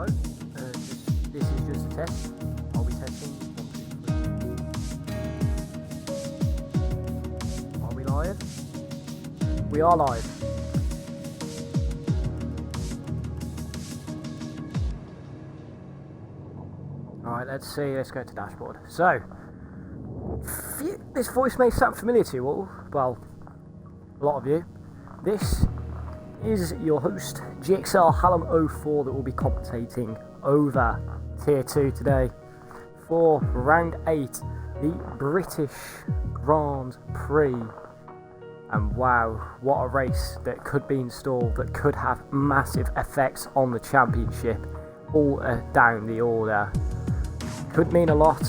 No, this is just a test. I'll be testing 1, 2, 3. Are we live? We are live. Alright, let's see. Let's go to dashboard. So, this voice may sound familiar to you all. Well, a lot of you. This is your host, GXL Hallam 04, that will be commentating over Tier 2 today for Round 8, the British Grand Prix. And wow, what a race that could be installed, that could have massive effects on the championship, all down the order. Could mean a lot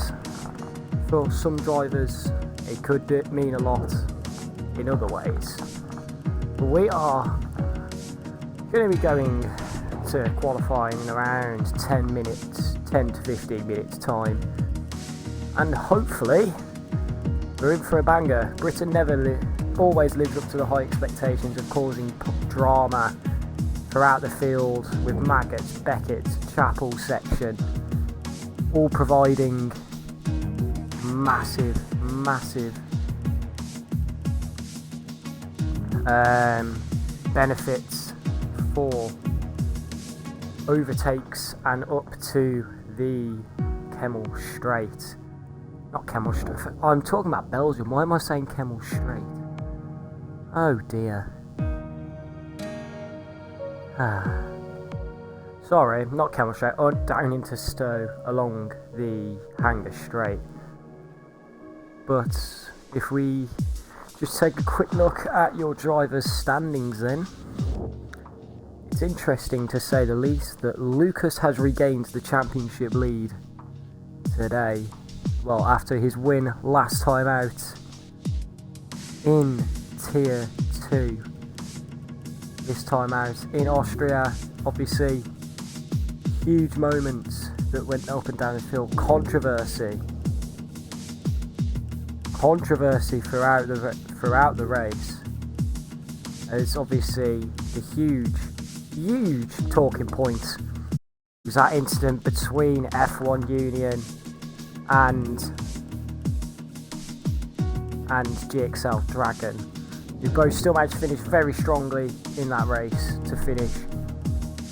for some drivers, it could mean a lot in other ways. But we are going to be going to qualifying in around 10 to 15 minutes time, and hopefully we're in for a banger. Britain always lives up to the high expectations of causing drama throughout the field, with Maggots, Beckett's, Chapel section all providing massive benefits for overtakes and up to the Kemmel Straight. Not Kemmel Straight. I'm talking about Belgium. Why am I saying Kemmel Straight? Oh dear. Sorry, not Kemmel Straight. Or down into Stowe along the Hanger Straight. But if we just take a quick look at your driver's standings then. It's interesting, to say the least, that Lucas has regained the championship lead today. Well, after his win last time out in Tier 2. This time out in Austria, obviously, huge moments that went up and down the field. Controversy throughout the race. It's obviously the huge talking point was that incident between F1 Union and GXL Dragon, who both still managed to finish very strongly in that race, to finish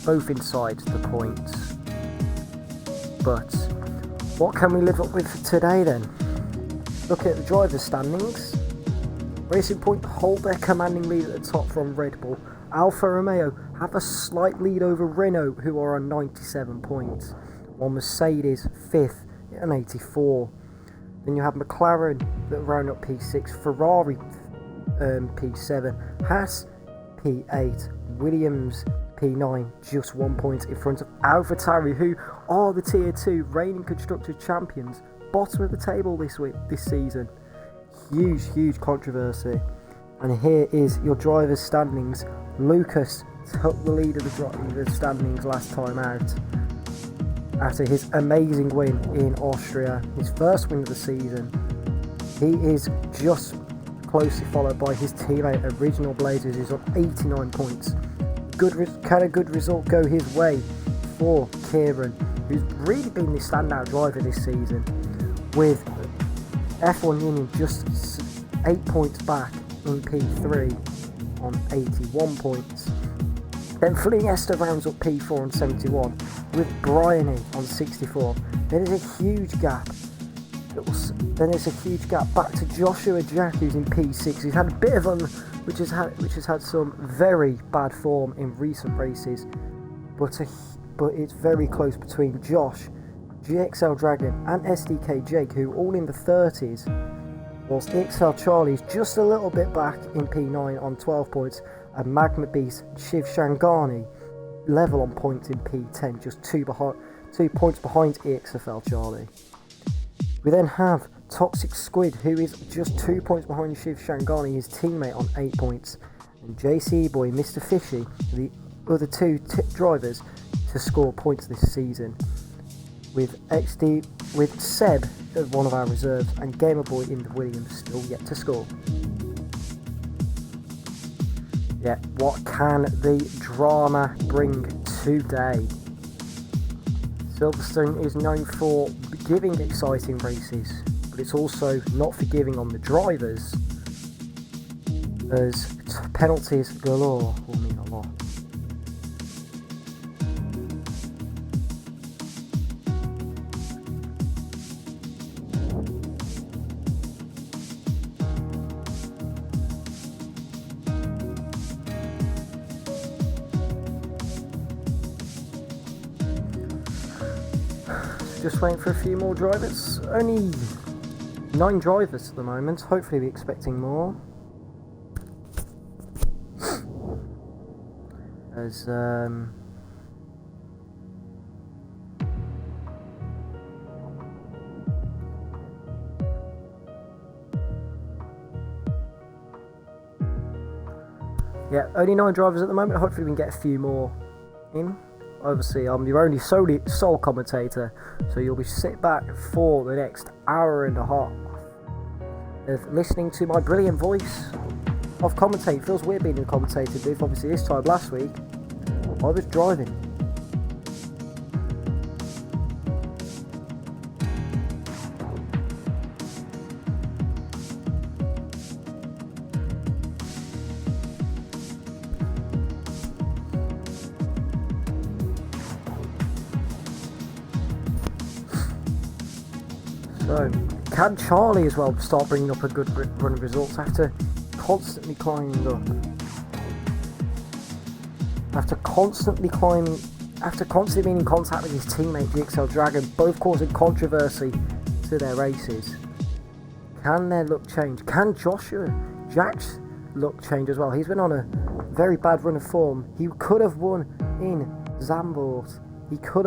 both inside the points. But what can we live up with today then? Look at the driver's standings. Racing Point hold their commanding lead at the top from Red Bull. Alfa Romeo have a slight lead over Renault, who are on 97 points, while Mercedes 5th at 84. Then you have McLaren that round up P6, Ferrari P7, Haas P8, Williams P9, just 1 point in front of AlphaTauri, who are the Tier 2 reigning Constructors Champions, bottom of the table this season. Huge controversy. And here is your driver's standings. Lucas took the lead of the driver's standings last time out after his amazing win in Austria, his first win of the season. He is just closely followed by his teammate Original Blazers, who's on 89 points. Can a good result go his way for Kieran, who's really been the standout driver this season, with F1 Union just 8 points back in P3 on 81 points. Then Fleeing Esther rounds up P4 on 71, with Bryony on 64. Then there's a huge gap. Back to Joshua Jack, who's in P6. He's had a bit of which has had some very bad form in recent races, but it's very close between Josh, GXL Dragon and SDK Jake, who are all in the 30s, whilst XL Charlie is just a little bit back in P9 on 12 points, and Magma Beast Shiv Shangani level on points in P10, just 2 points behind EXFL Charlie. We then have Toxic Squid, who is just 2 points behind Shiv Shangani, his teammate, on 8 points, and JC Boy, Mr. Fishy, the other two drivers to score points this season, with Seb, one of our reserves, and Gamer Boy in the Williams still yet to score. Yeah, what can the drama bring today? Silverstone is known for giving exciting races, but it's also not forgiving on the drivers, as penalties galore will mean a lot. Just waiting for a few more drivers. Only 9 drivers at the moment. Hopefully we're expecting more. As yeah, only 9 drivers at the moment. Hopefully we can get a few more in. Obviously, I'm your only sole commentator, so you'll be sit back for the next hour and a half of listening to my brilliant voice of commentate. It feels weird being in the commentator booth. Obviously, this time last week, I was driving. So, can Charlie as well start bringing up a good run of results after constantly climbing up? After constantly being in contact with his teammate GXL Dragon, both causing controversy to their races. Can their luck change? Can Jack's luck change as well? He's been on a very bad run of form. He could have won in Zandvoort. He could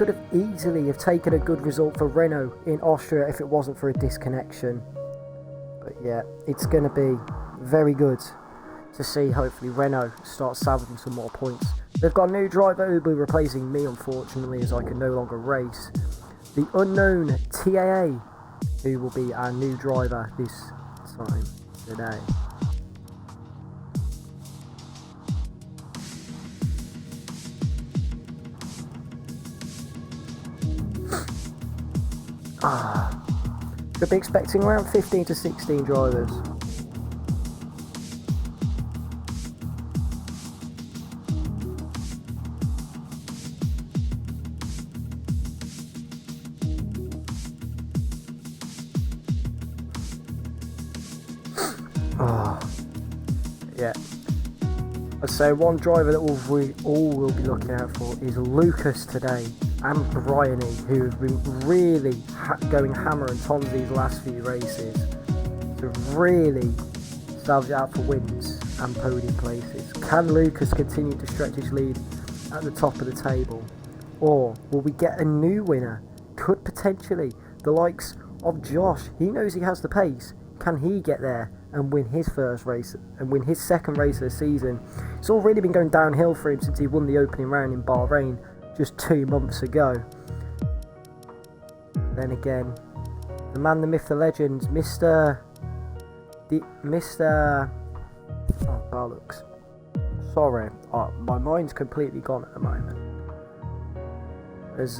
have easily have taken a good result for Renault in Austria if it wasn't for a disconnection. But yeah, it's going to be very good to see hopefully Renault start salvaging some more points. They've got a new driver who will be replacing me, unfortunately, as I can no longer race. The unknown TAA, who will be our new driver this time today. Could be expecting around 15 to 16 drivers. Yeah. I'd say one driver that we all will be looking out for is Lucas today, and Bryony, who have been really going hammer and tons these last few races to really salvage out for wins and podium places. Can Lucas continue to stretch his lead at the top of the table, or will we get a new winner? Could potentially the likes of Josh. He knows he has the pace. Can he get there and win his first race and win his second race of the season? It's already been going downhill for him since he won the opening round in Bahrain just 2 months ago. Then again, the man, the myth, the legend, Mr. Oh, bollocks. Sorry, my mind's completely gone at the moment. As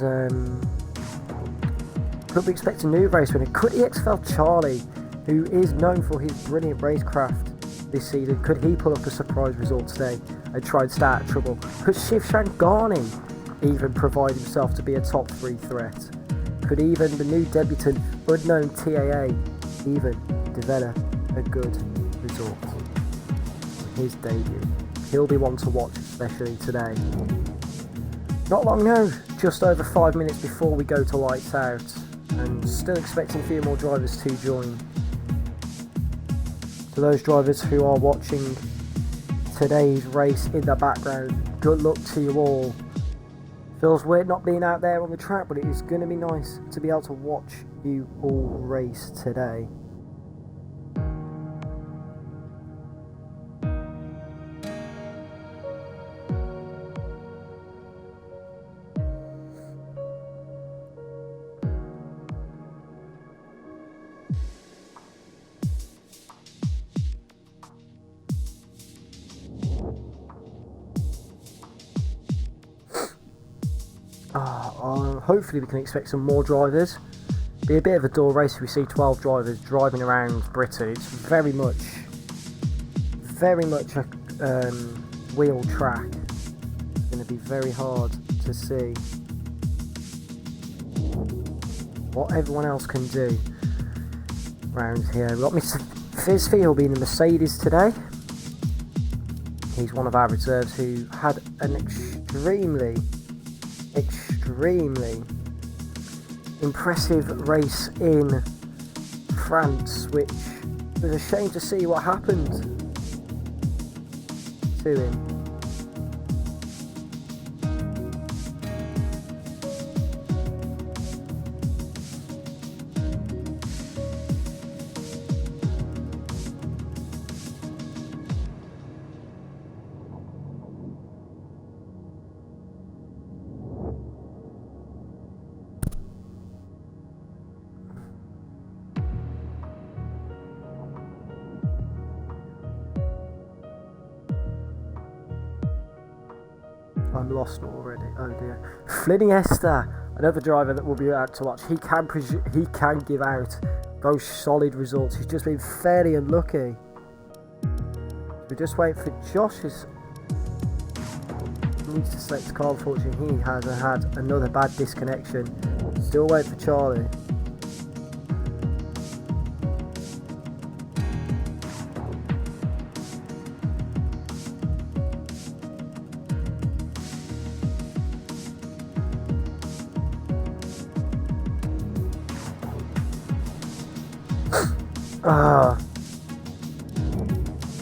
could we expect a new race winner? Could EXFL Charlie, who is known for his brilliant racecraft this season, could he pull up a surprise result today and try and start trouble? Could Shiv Shankani even provide himself to be a top 3 threat? Could even the new debutant unknown TAA even develop a good result in his debut? He'll be one to watch, especially today. Not long now, just over 5 minutes before we go to lights out, and still expecting a few more drivers to join. To those drivers who are watching today's race in the background, good luck to you all. Feels weird not being out there on the track, but it is going to be nice to be able to watch you all race today. hopefully we can expect some more drivers. Be a bit of a dull race if we see 12 drivers driving around Britain. It's very much a wheel track. It's going to be very hard to see what everyone else can do around here. We've got Mr. Fizzy, who'll be in the Mercedes today. He's one of our reserves who had an extremely impressive race in France, which was a shame to see what happened to him. I'm lost already. Oh dear. F1GXL, another driver that we'll be out to watch. He can give out those solid results. He's just been fairly unlucky. We're just waiting for Josh's. He needs to select the car. Unfortunately, he has had another bad disconnection. Still waiting for Charlie.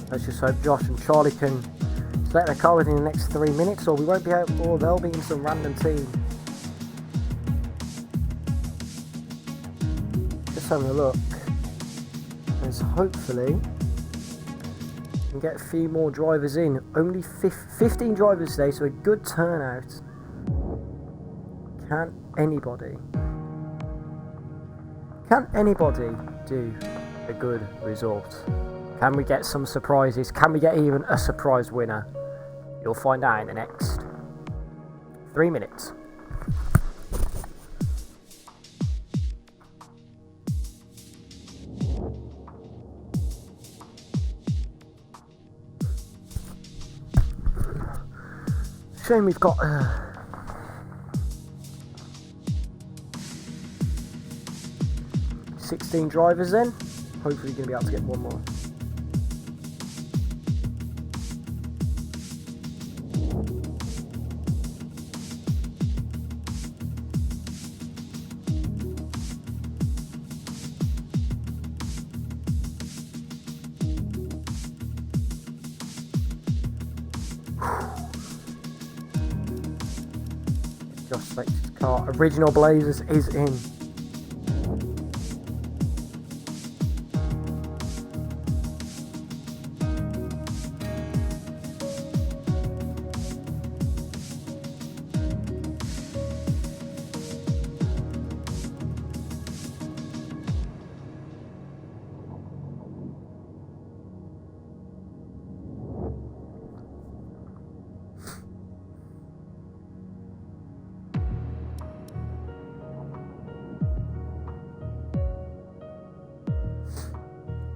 Let's just hope Josh and Charlie can select their car within the next 3 minutes, or we won't be out, or they'll be in some random team. Just having a look. As hopefully we can get a few more drivers in. Only 15 drivers today, so a good turnout. Can anybody do a good result? Can we get some surprises? Can we get even a surprise winner? You'll find out in the next 3 minutes. Shame we've got 16 drivers then. Hopefully you're going to be able to get one more. Just selected his car. Original Blazers is in.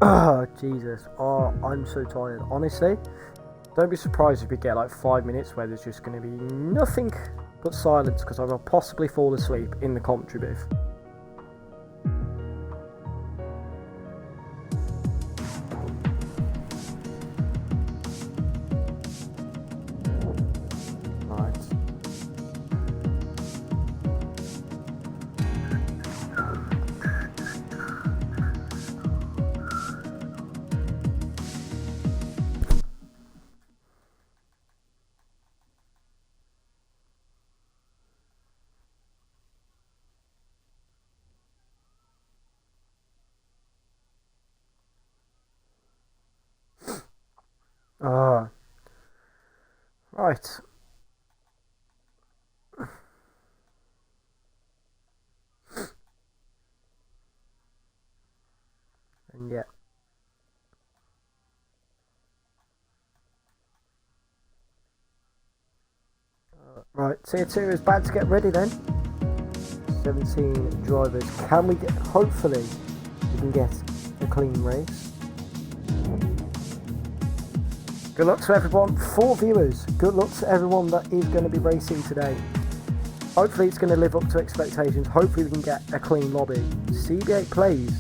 Oh, Jesus. Oh, I'm so tired. Honestly, don't be surprised if we get like 5 minutes where there's just going to be nothing but silence, because I will possibly fall asleep in the commentary booth. Right. And yeah. Right, Tier 2 is bad to get ready then. 17 drivers. Can we get, hopefully we can get a clean race. Good luck to everyone. 4 viewers. Good luck to everyone that is going to be racing today. Hopefully it's going to live up to expectations. Hopefully we can get a clean lobby. CB8 plays.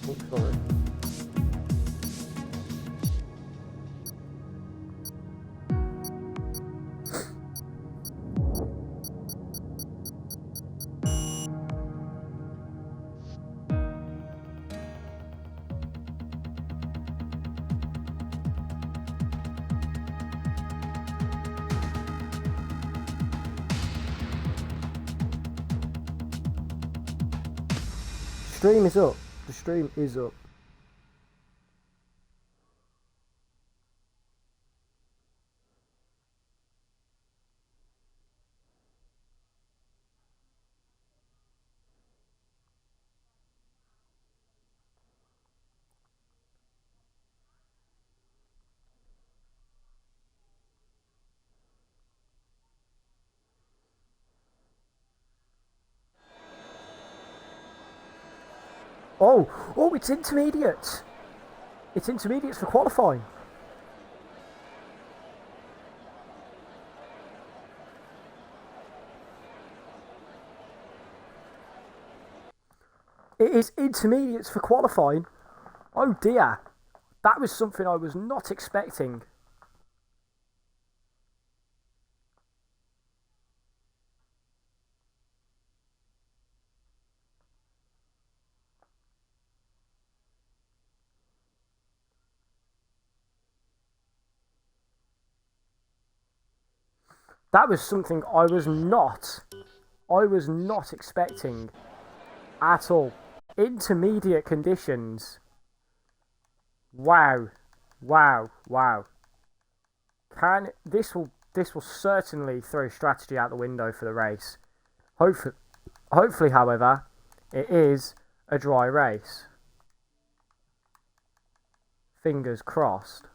Oh, sorry. Stream is up. The stream is up. Oh, it's intermediates. It's intermediates for qualifying. It is intermediates for qualifying. Oh dear. That was something I was not expecting. That was something I was not expecting at all. Intermediate conditions. Wow. This will certainly throw strategy out the window for the race. Hopefully, however, it is a dry race. Fingers crossed.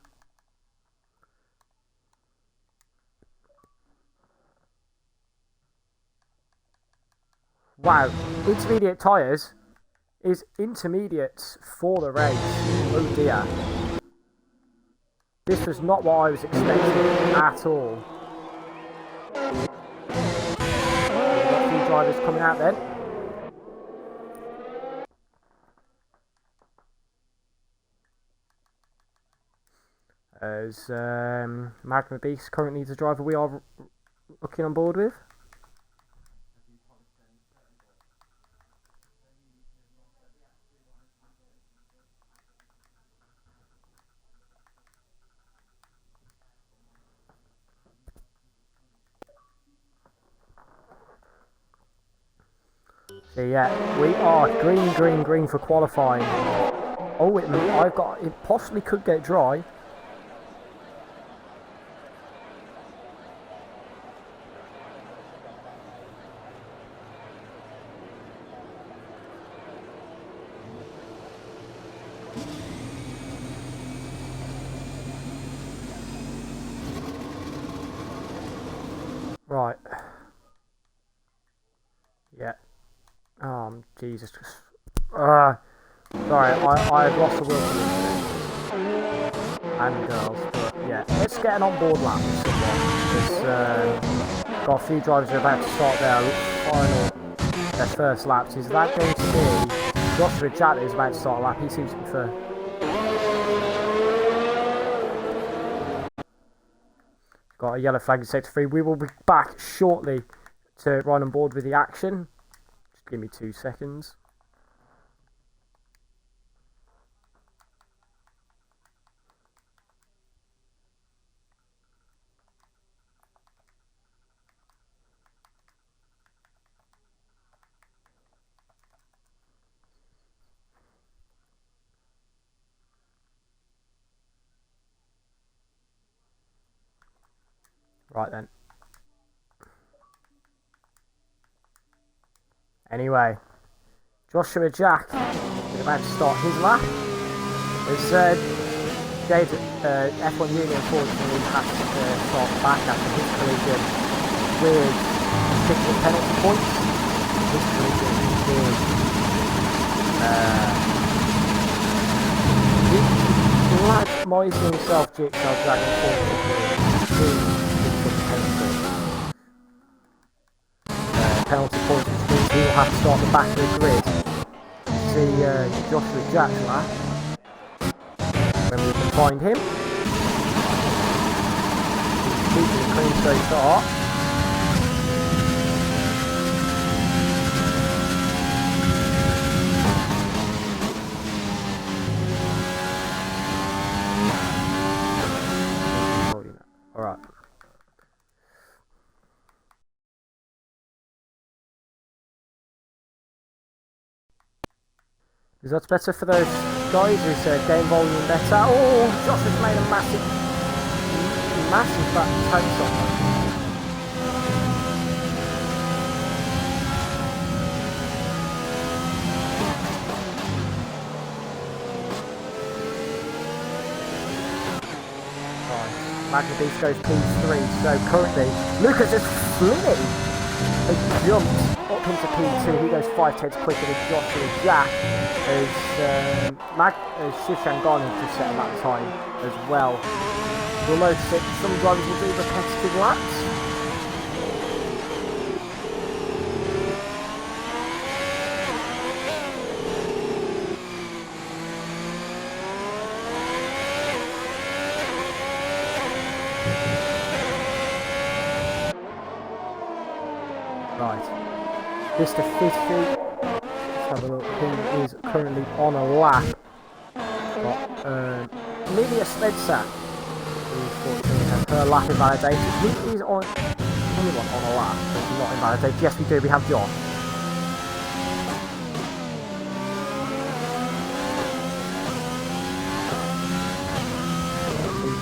Wow, intermediate tyres is intermediates for the race. Oh dear. This was not what I was expecting at all. We've got a few drivers coming out then. As Magma Beast currently the driver we are looking on board with. So yeah, we are green for qualifying. Oh, it possibly could get dry. Right. Yeah. Jesus. Sorry, I've lost the will and girls, but yeah, let's get an onboard lap with someone. Got a few drivers who are about to start their first laps. Is that going to be Joshua Jack that is about to start a lap? He seems to prefer. Got a yellow flag in sector 3. We will be back shortly to run on board with the action. Just give me 2 seconds. Right then. Anyway, Joshua Jack is about to start his lap. As Jade F1 Union unfortunately has to start back after his collision with 6 penalty points. history is randomising himself GXL Dragon 4 penalty points, which means he will have to start the back of the grid. See Joshua Jack's lap when we can find him. He's keeping a clean straight start. Alright. Results better for those guys whose game volume better. Oh, Josh has made a massive total. Magna Beast goes P3, so currently Lucas is flinny. He jumps up into P2, he goes 5 tenths quicker than Joshua Jack as Shushan Gone has just set him that time as well. You'll notice that some drivers will do repetitive laps. Right, Mr. 50, let's have a look, he is currently on a lap. Got Lydia Sledsack, who fortunately has her lap invalidated. Who is on anyone on a lap that's not invalidated? Yes, we do, we have Josh.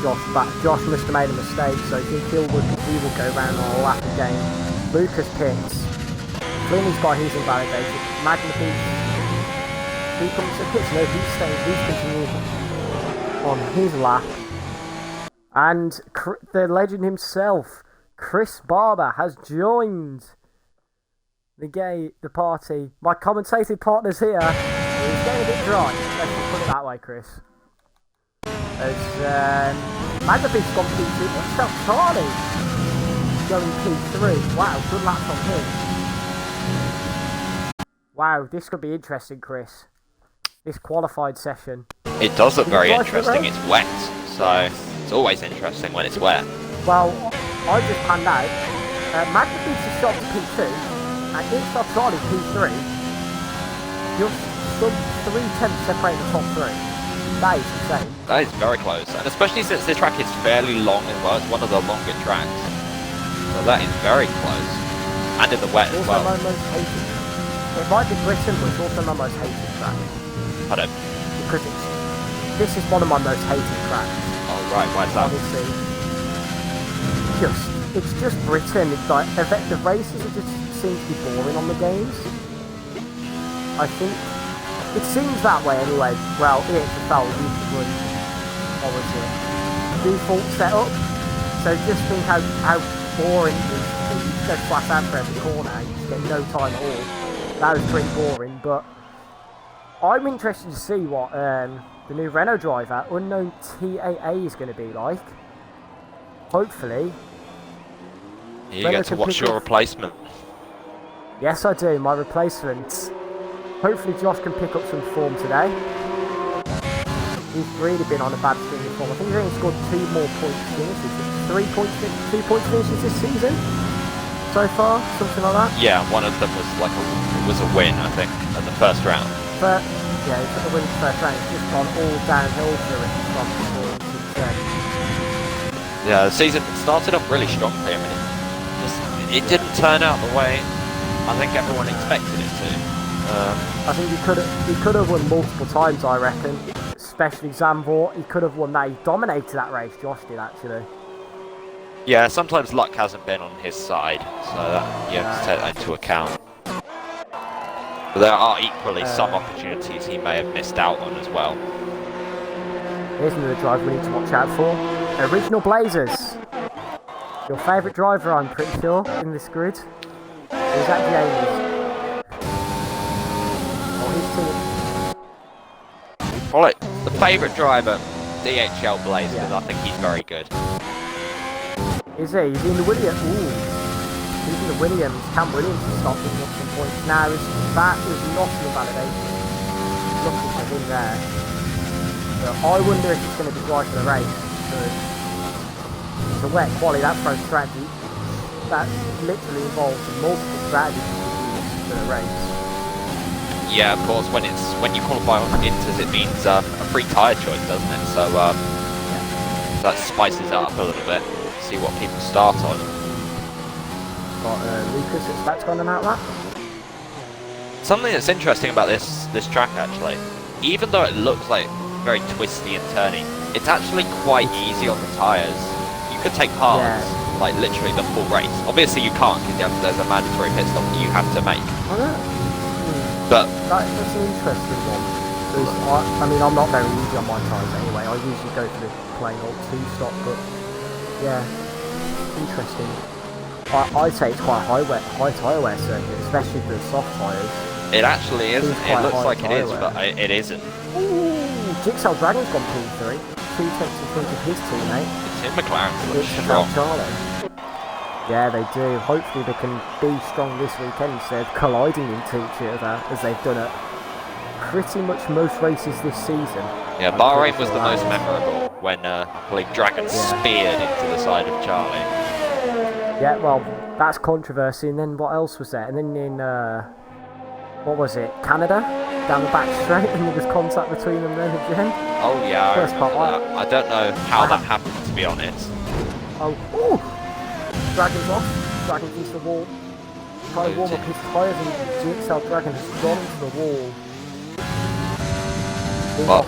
Josh back. Josh must have made a mistake, so he will go round on a lap again. Lucas pits. Flinny's got his invalidated. Magna Beast. He comes to pits. No, he's staying. He's continuing on his lap. And the legend himself, Chris Barber, has joined the party. My commentating partner's here. He's getting a bit dry. Let's just put it that way, Chris. As Magna Beast's gone P2. What's up, Charlie? Going P3. Wow, good lap from him. Wow, this could be interesting, Chris. This qualified session. It does look very interesting. It's wet, so it's always interesting when it's wet. Well, I just panned out. Magna Beast is shot to P2, and Instar Charlie P3. Just some 3 tenths separate the top 3. That is insane. That is very close, and especially since this track is fairly long as well. It's one of the longer tracks. So that is very close. And in the wet as well. Also my most hated. It might be Britain, but it's also my most hated track. Pardon? Because this is one of my most hated tracks. Oh right, why is that? Obviously, it's just Britain. It's like the races just seem to be boring on the games. I think it seems that way anyway. Well, EXFL used to run, obviously, default setup. So just think how boring it is. You just go flat out for every corner, you just get no time at all. That was pretty boring, but I'm interested to see what the new Renault driver, Unknown TAA, is going to be like. Hopefully. You get to watch your replacement. Yes, I do, my replacement. Hopefully Josh can pick up some form today. He's really been on a bad string of form. I think he's only scored 2 more points finishes. 2 points finishes this season so far, something like that. Yeah, one of them was like a win, I think, in the first round. But yeah, he took the win in the first round. It's just gone all downhill for him from since then. Yeah, the season started off really strong for him, and it didn't turn out the way I think everyone expected it to. I think he could have won multiple times, I reckon. Especially Zandvoort, he could have won that. He dominated that race, Josh did actually. Yeah, sometimes luck hasn't been on his side, so that, you have to take that into account. But there are equally some opportunities he may have missed out on as well. Here's another driver we need to watch out for. Original Blazers. Your favourite driver, I'm pretty sure, in this grid. Is that James? Probably the favourite driver, DHL Blaze, because I think he's very good. Is he? He's in the Williams. Ooh. He's in the Williams. Cam Williams is stopping up some points now. That is not an invalidation. Looking for him there. But I wonder if it's going to be right for the race. Because it's a wet quali, that throws strategy. That literally involves multiple strategies for the race. Yeah, of course. When you qualify on inters, it means a free tyre choice, doesn't it? So that spices it up a little bit. See what people start on. Got Lucas that's about to go on and out that. Something that's interesting about this track actually, even though it looks like very twisty and turny, it's actually quite easy on the tyres. You could take hards, like literally the full race. Obviously you can't because there's a mandatory pit stop that you have to make. I know. But that's an interesting one. I mean, I'm not very easy on my tyres anyway. I usually go for the plain old 2-stop, but yeah, interesting. I'd say it's quite a high tyre wear circuit, especially for the soft tyres. It actually isn't. It looks like it is, but it isn't. Ooh, GXL Dragon's gone P3. 2 tenths in front of his teammate. It's in McLaren. It's about Charlie. Yeah, they do. Hopefully they can be strong this weekend instead of colliding into each other as they've done at pretty much most races this season. Yeah, Bahrain was the most memorable when I believe Dragon speared into the side of Charlie. Yeah, well, that's controversy. And then what else was there? And then in what was it? Canada, down the back straight, and there was contact between them then again. Oh yeah, First I remember that. I don't know how that happened, to be honest. Oh, ooh! Dragon's off. Dragon's into the wall. Trying to warm up his tyres, and GXL Dragon has gone into the wall. Well,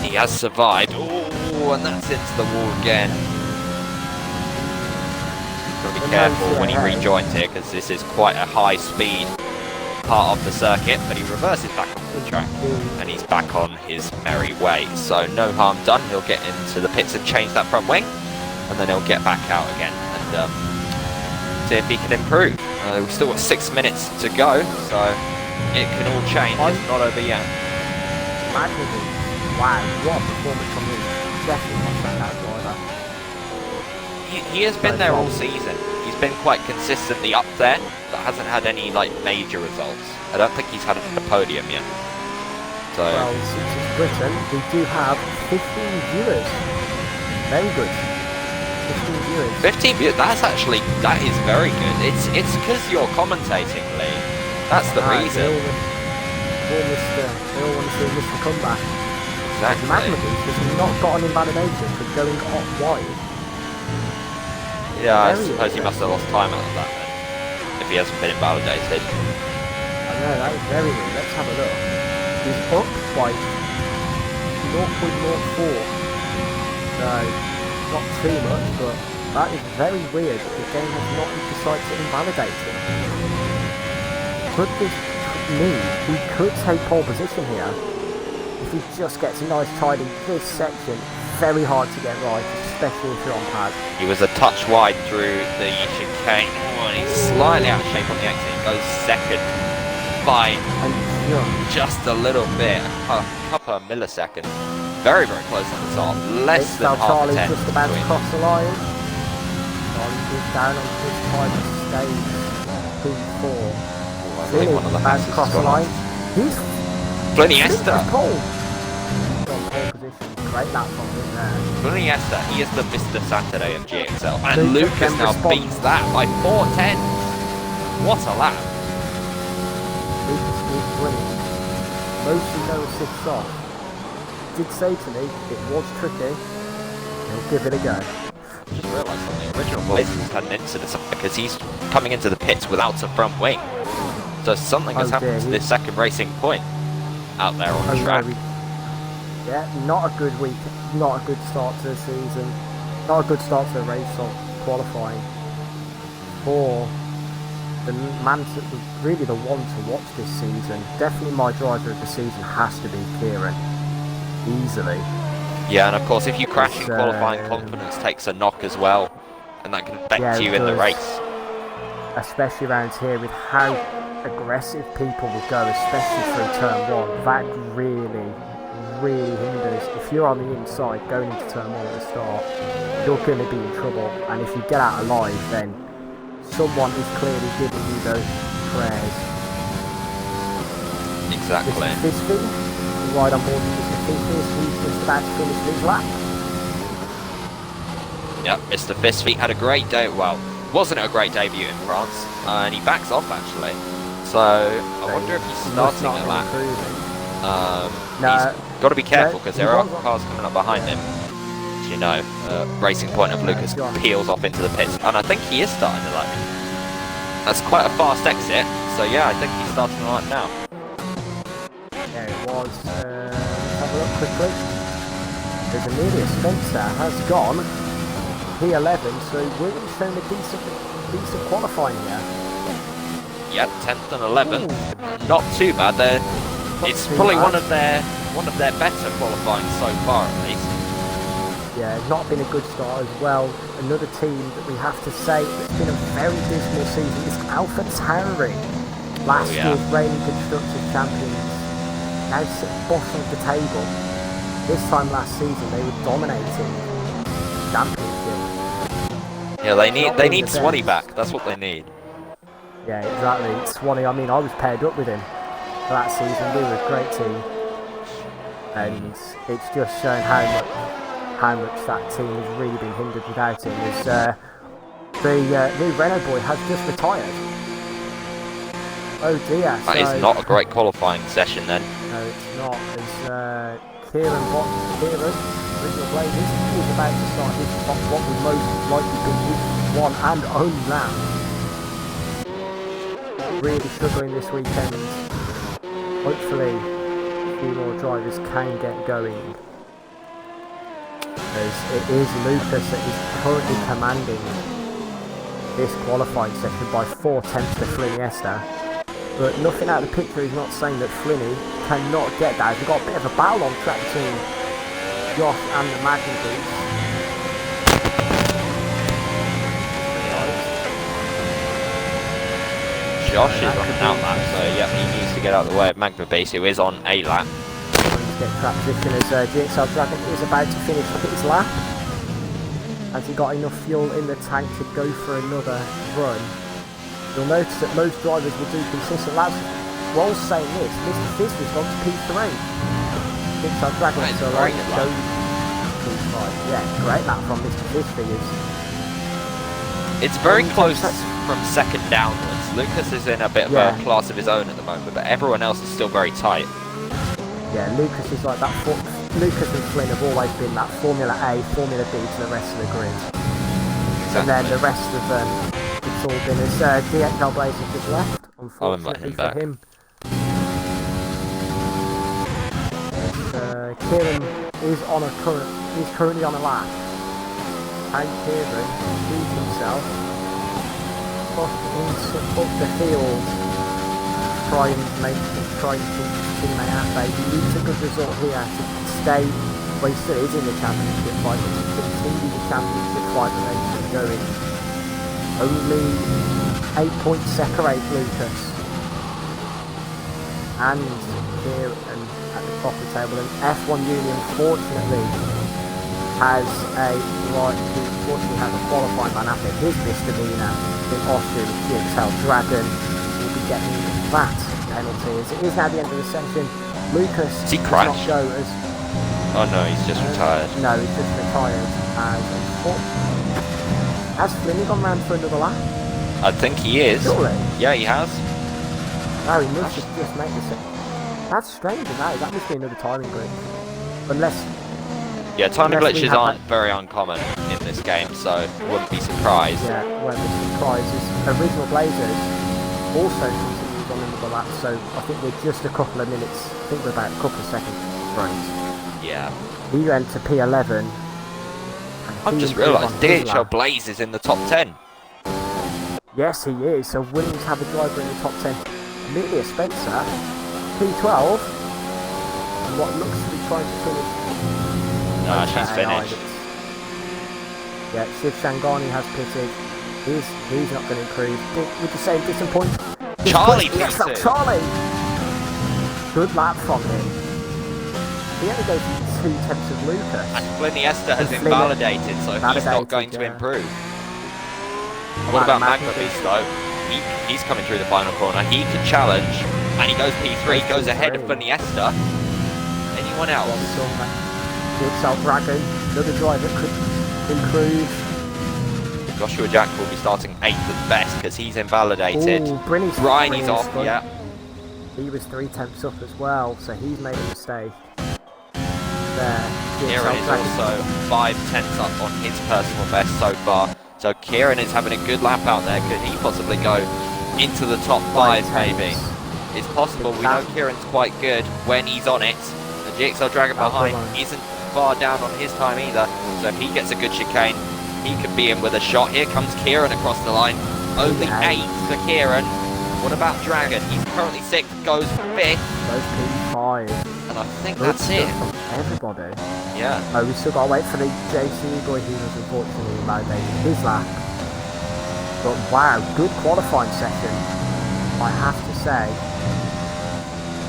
he has survived. Ooh, and that's into the wall again. Got to be careful when he rejoins here, because this is quite a high speed part of the circuit, but he reverses back onto the track and he's back on his merry way. So no harm done. He'll get into the pits and change that front wing, and then he'll get back out again and see if he can improve. We've still got 6 minutes to go, so it can all change. It's not over yet. Wow, what a performance from him. Definitely not that driver. He has been there all season. He's been quite consistently up there, but hasn't had any like major results. I don't think he's had a podium yet. So well, since it's Britain, we do have 15 viewers. Very good. 15 viewers. 15 viewers. That is very good. It's because you're commentating, Lee. That's the reason. They all want to see Mr. Comeback. Exactly. Magmagoose has not got an invalidation for going off wide. Yeah, I suppose he must have lost time out of that then, if he hasn't been invalidated. I know, that is very weird. Let's have a look. He's up by 0.04. So, not too much, but that is very weird. The game has not decided to invalidate him. Could this mean he could take pole position here? If he just gets a nice tidy this section, very hard to get right, especially if you're on pad. He was a touch wide through the chicane. Oh, and he's slightly out of shape on the exit. He goes second by just a little bit, a couple of milliseconds. Very, very close on the top. Less than half Charlie 10. Just about to cross the line. Charlie is down on his time to stage P4. I think one of the about to cross the line. He's Bluniesta. Pole position. Great lap from him there. Bluniesta, he is the Mr. Saturday of GXL. And Lucas now beats that by 4:10. What a lap. Lucas is winning. Mostly no assists off. Did say to me it was tricky. He'll give it a go. Just realised on the original place he's had an incident because he's coming into the pits without a front wing. So something has happened to this second racing point out there on the track. Yeah, not a good week, not a good start to the season, not a good start to the race or qualifying for the man, really the one to watch this season. Definitely my driver of the season has to be Kieran, easily. Yeah, and of course if you crash in qualifying, confidence takes a knock as well, and that can affect you in the race. Especially around here with how aggressive people will go, especially through turn one. That really really hinders. If you're on the inside going into turn 1 at the start, you're going to be in trouble. And if you get out alive, then someone is clearly giving you those prayers. Exactly. Mr. Fisby, right on board with Mr. Fisby, he's just about to finish his lap. Yep, Mr. Fistfeet had a great day. Well, wasn't a great debut in France, and he backs off actually. So I wonder if he's starting a lap. He's got to be careful because there are cars coming up behind him. As you know, Racing Point of Lucas peels off into the pits, and I think he is starting a lap. That's quite a fast exit. So yeah, I think he's starting a lap now. There it was. Let's have a look quickly. There's Amelia Spencer has gone P11, so Williams shown a decent qualifying here. Yep, 10th and 11th. Ooh. Not too bad. It's probably one of their better qualifying so far, at least. Yeah, not been a good start as well. Another team that we have to say it's been a very dismal season is Alpha Tauri. Last year's reigning constructors champions now sit bottom of the table. This time last season they were dominating the championship. Yeah, they need Swanee back. That's what they need. Yeah, exactly. Swanee, I mean, I was paired up with him for that season. We were a great team, and it's just shown how much that team has really been hindered without him. As the Renault boy has just retired. Oh dear. That is not a great qualifying session then. No, it's not. As Kieran, Original Blazers, is about to start his what would most likely be his one and only lap. Really struggling this weekend. Hopefully a few more drivers can get going. As it is Lucas that is currently commanding this qualifying session by 4 tenths to Fliniesta. But nothing out of the picture is not saying that Flinny cannot get that. We've got a bit of a battle on track between Josh and the Magna Beast. Josh is on an out lap, so yeah, he needs to get out of the way of Magna Beast, who is on a lap. Get track position as GXL Dragon is about to finish his lap. Has he got enough fuel in the tank to go for another run? You'll notice that most drivers will do consistent laps. While saying this, Mr. Fisby's gone to P3. GXL Dragon is alone to go P5. Yeah, great lap from Mr. Fisby. It's very close from second downwards. Lucas is in a bit of a class of his own at the moment, but everyone else is still very tight. Yeah, Lucas is like that. Lucas and Flynn have always been that Formula A, Formula B to the rest of the grid. Exactly. And then the rest of them, it's all been as DXL Blazer just left, unfortunately for him. Kieran is currently on a lap. And Kieran sees himself up the field, trying to teammate out. He needs a good result here to stay, well, he still is in the championship fight, but to continue the championship fight momentum going. Only 8 points separate Lucas and Kieran at the top of the table. And F1 Union fortunately has a qualifying man after his misdemeanor in Austin. GXL Dragon will be getting that penalty. As it is now the end of the session, Lucas does he crash? Not go as... Oh no, he's just retired. No, he's just retired. Has Flinny gone round for another lap? I think he is. Surely? Yeah, he has. No, he must have just made this. That's strange, that must be another timing glitch. Unless... Yeah, timing glitches aren't very uncommon in this game, so wouldn't be surprised. Yeah, well, the surprise is Original Blazers also continues on another lap, so I think we're just a couple of minutes, I think we're about a couple of seconds right. Yeah. He went to P11. I've just realised DHL Blaze is in the top 10. Yes, he is, so Williams have a driver in the top 10. Amelia Spencer, P12, and what looks to be trying to finish. No, she's finished. Yeah, Shiv Shangani has pitted. He's not going to improve. Would you say disappointing? Charlie pitted. Charlie! Good lap from him. he only goes 2/10 of Lucas. And Fliniesta has And invalidated, so he's not validated, going to yeah. improve. What about Magma Beast though? He's coming through the final corner. He can challenge, and he goes P3, goes ahead of Fliniesta. Anyone else? GXL Dragon, another driver could improve. Joshua Jack will be starting 8th at best because he's invalidated. Ooh, Briney's off, yeah. He was 3/10 up as well, so he's made a mistake. There. Kieran is also 5/10 up on his personal best so far. So Kieran is having a good lap out there. Could he possibly go into the top 5 maybe? It's possible. We know Kieran's quite good when he's on it. The GXL Dragon behind isn't far down on his time either. So if he gets a good chicane, he could be in with a shot. Here comes Kieran across the line. Only 8 for Kieran. What about Dragon? He's currently 6th, goes 5th. Goes P5. And I think that's it. Everybody. Yeah. Oh, we still got to wait for the JCE boy who was unfortunately invalidated his lap. But wow, good qualifying session, I have to say.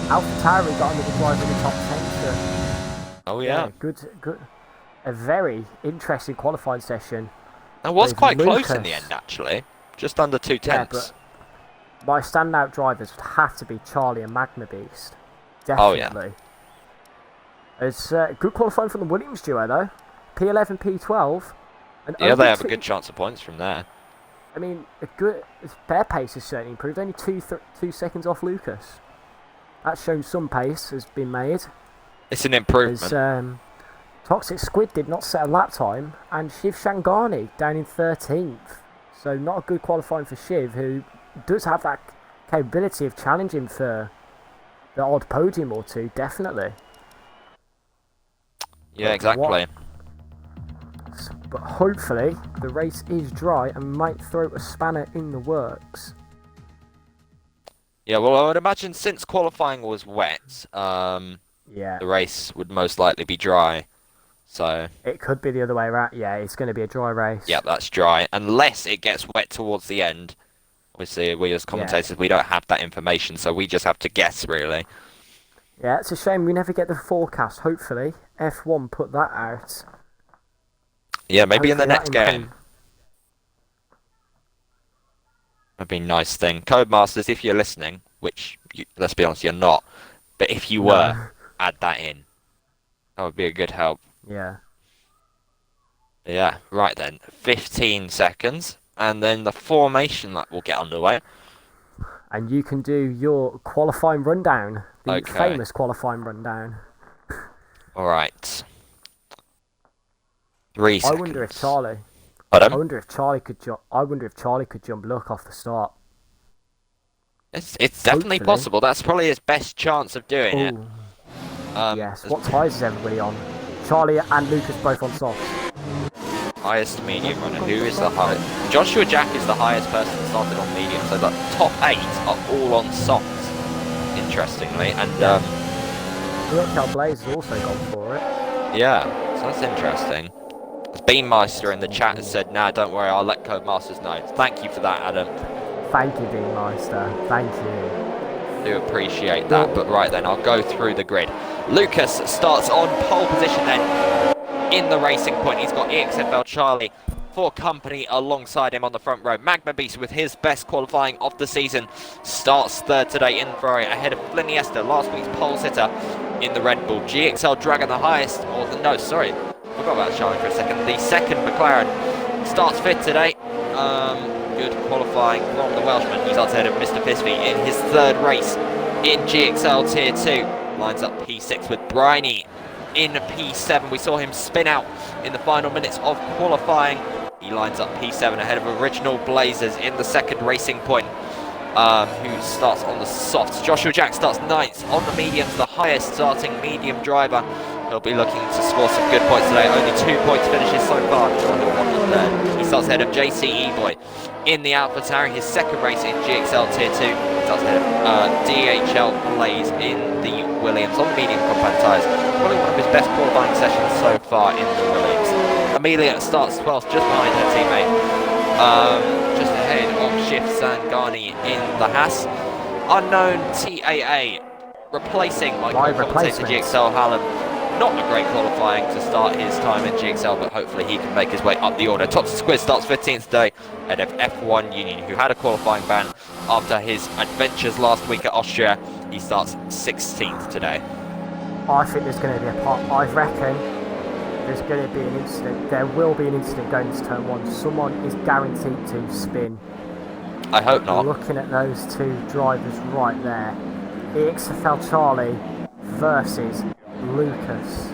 AlphaTauri got another driver in the top 10. So Oh yeah. Good. A very interesting qualifying session. It was quite close in the end actually. Just under 2/10. Yeah, but my standout drivers would have to be Charlie and Magma Beast. Definitely. Oh, yeah. It's good qualifying from the Williams duo though. P11, P12. And yeah, they have a good chance of points from there. I mean, their pace has certainly improved. Only 2 seconds off Lucas. That's shown some pace has been made. It's an improvement. Toxic Squid did not set a lap time, and Shiv Shangani down in 13th. So not a good qualifying for Shiv, who does have that capability of challenging for the odd podium or two, definitely. Yeah, exactly. But hopefully the race is dry and might throw a spanner in the works. Yeah, well, I would imagine since qualifying was wet, yeah, the race would most likely be dry. So it could be the other way around. Yeah, it's going to be a dry race. Yeah, that's dry, unless it gets wet towards the end. Obviously, we as commentators, we don't have that information, so we just have to guess, really. Yeah, it's a shame we never get the forecast. Hopefully, F1 put that out. Yeah, maybe in the next game. That'd be a nice thing. Codemasters, if you're listening, which, let's be honest, you're not, but if you were, add that in. That would be a good help. Yeah. Yeah, right then. 15 seconds, and then the formation lap will get underway. And you can do your qualifying rundown. The famous qualifying rundown. Alright. 3 seconds. I wonder if Charlie... Pardon? I wonder if Charlie could jump. I wonder if Charlie could jump Luck off the start. It's definitely possible. That's probably his best chance of doing it. Yes. What tyres is everybody on? Charlie and Lucas both on softs. Highest medium runner. Who is the highest? Joshua Jack is the highest person that started on medium. So the top 8 are all on softs. Interestingly, and Look, Blaze has also gone for it. Yeah, so that's interesting. Beanmeister in the chat has said, "Nah, don't worry, I'll let Codemasters know." Thank you for that, Adam. Thank you, Beanmeister. Thank you. Do appreciate that. But right then, I'll go through the grid. Lucas starts on pole position then in the racing point. He's got EXFL Charlie for company alongside him on the front row. Magma Beast with his best qualifying of the season starts third today in Ferrari ahead of Fliniesta, last week's pole sitter in the Red Bull. GXL Dragon the highest, forgot about Charlie for a second. The second McLaren starts fifth today. Good qualifying from the Welshman. He starts ahead of Mr. Pisby in his third race in GXL Tier 2. Lines up P6 with Briney in P7. We saw him spin out in the final minutes of qualifying. He lines up P7 ahead of Original Blazers in the second racing point, who starts on the softs. Joshua Jack starts 9th on the mediums, the highest starting medium driver. He'll be looking to score some good points today. Only 2 points finishes so far. He starts ahead of JCE Boy in the AlphaTauri, his second race in GXL Tier 2. He starts ahead of DHL Blaze in the Williams on the medium compound tyres. Probably one of his best qualifying sessions so far in the Williams. Amelia starts 12th, just behind her teammate. Just ahead of Shiv Sangani in the Haas. Unknown TAA replacing my commentator GXL Hallam Not a great qualifying to start his time in GXL, but hopefully he can make his way up the order. Tots Squiz starts 15th today ahead of F1 Union, who had a qualifying ban after his adventures last week at Austria. He starts 16th today. I think there's going to be a part. I reckon there's going to be an incident. There will be an incident going into turn 1. Someone is guaranteed to spin. I hope not. Looking at those two drivers right there, XFL Charlie versus Lucas.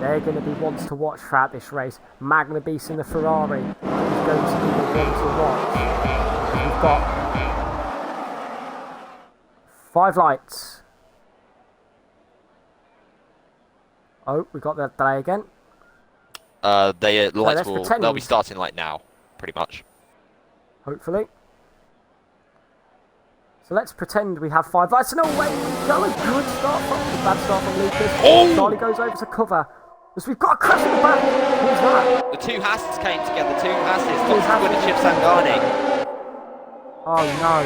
They're going to be ones to watch throughout this race. Magna Beast in the Ferrari is going to be the one to watch. We've got 5 lights. Oh, we got that delay again. The lights they'll be starting like now, pretty much. Hopefully. So let's pretend we have 5 lights. No way! No, a good start from the bad start from Lucas. Oh! Charlie goes over to cover. Because we've got a crash in the back. Who's that? The two Hasses came together. Two Hasses. Tots Squid and Chip Sangani. Oh no.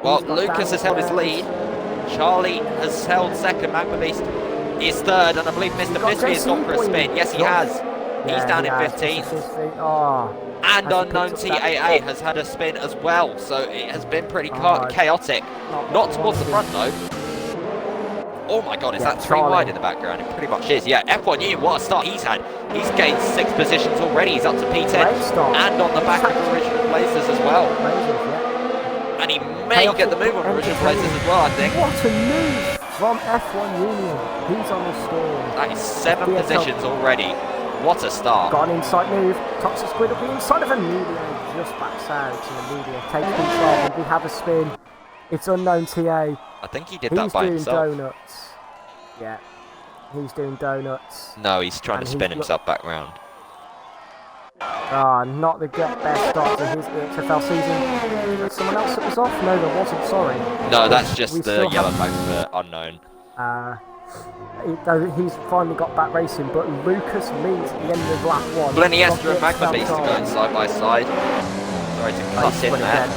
Well, Lucas has held his lead. Charlie has held second. Magma Beast is third, and I believe Mr. Bisbee has gone for a spin. Yes, he has. He's down in 15th. Oh. And Unknown TAA has had a spin as well, so it has been pretty chaotic. Not towards the front though. Oh my god, is that 3 wide in the background? It pretty much is. Yeah, F1 Union, what a start he's had. He's gained 6 positions already. He's up to P10 and on the back of original places as well. And he may get the move on original places as well, I think. What a move from F1 Union. He's on the score. That is 7 positions already. What a start. Got an inside move. Tots Squid up the inside of Amelia. Just backs out to Amelia. Takes control and we have a spin. It's Unknown TA. I think he did that by himself. He's doing donuts. Yeah. He's doing donuts. No, he's trying to spin himself back round. Ah, not the best start to his XFL season. Was someone else that was off? No, there wasn't, sorry. No, that's just the yellow flag for Unknown. He's finally got back racing, but Lucas leads at the end of lap 1. Bleniester and Magma Beast are going side by side. Sorry to cut in there.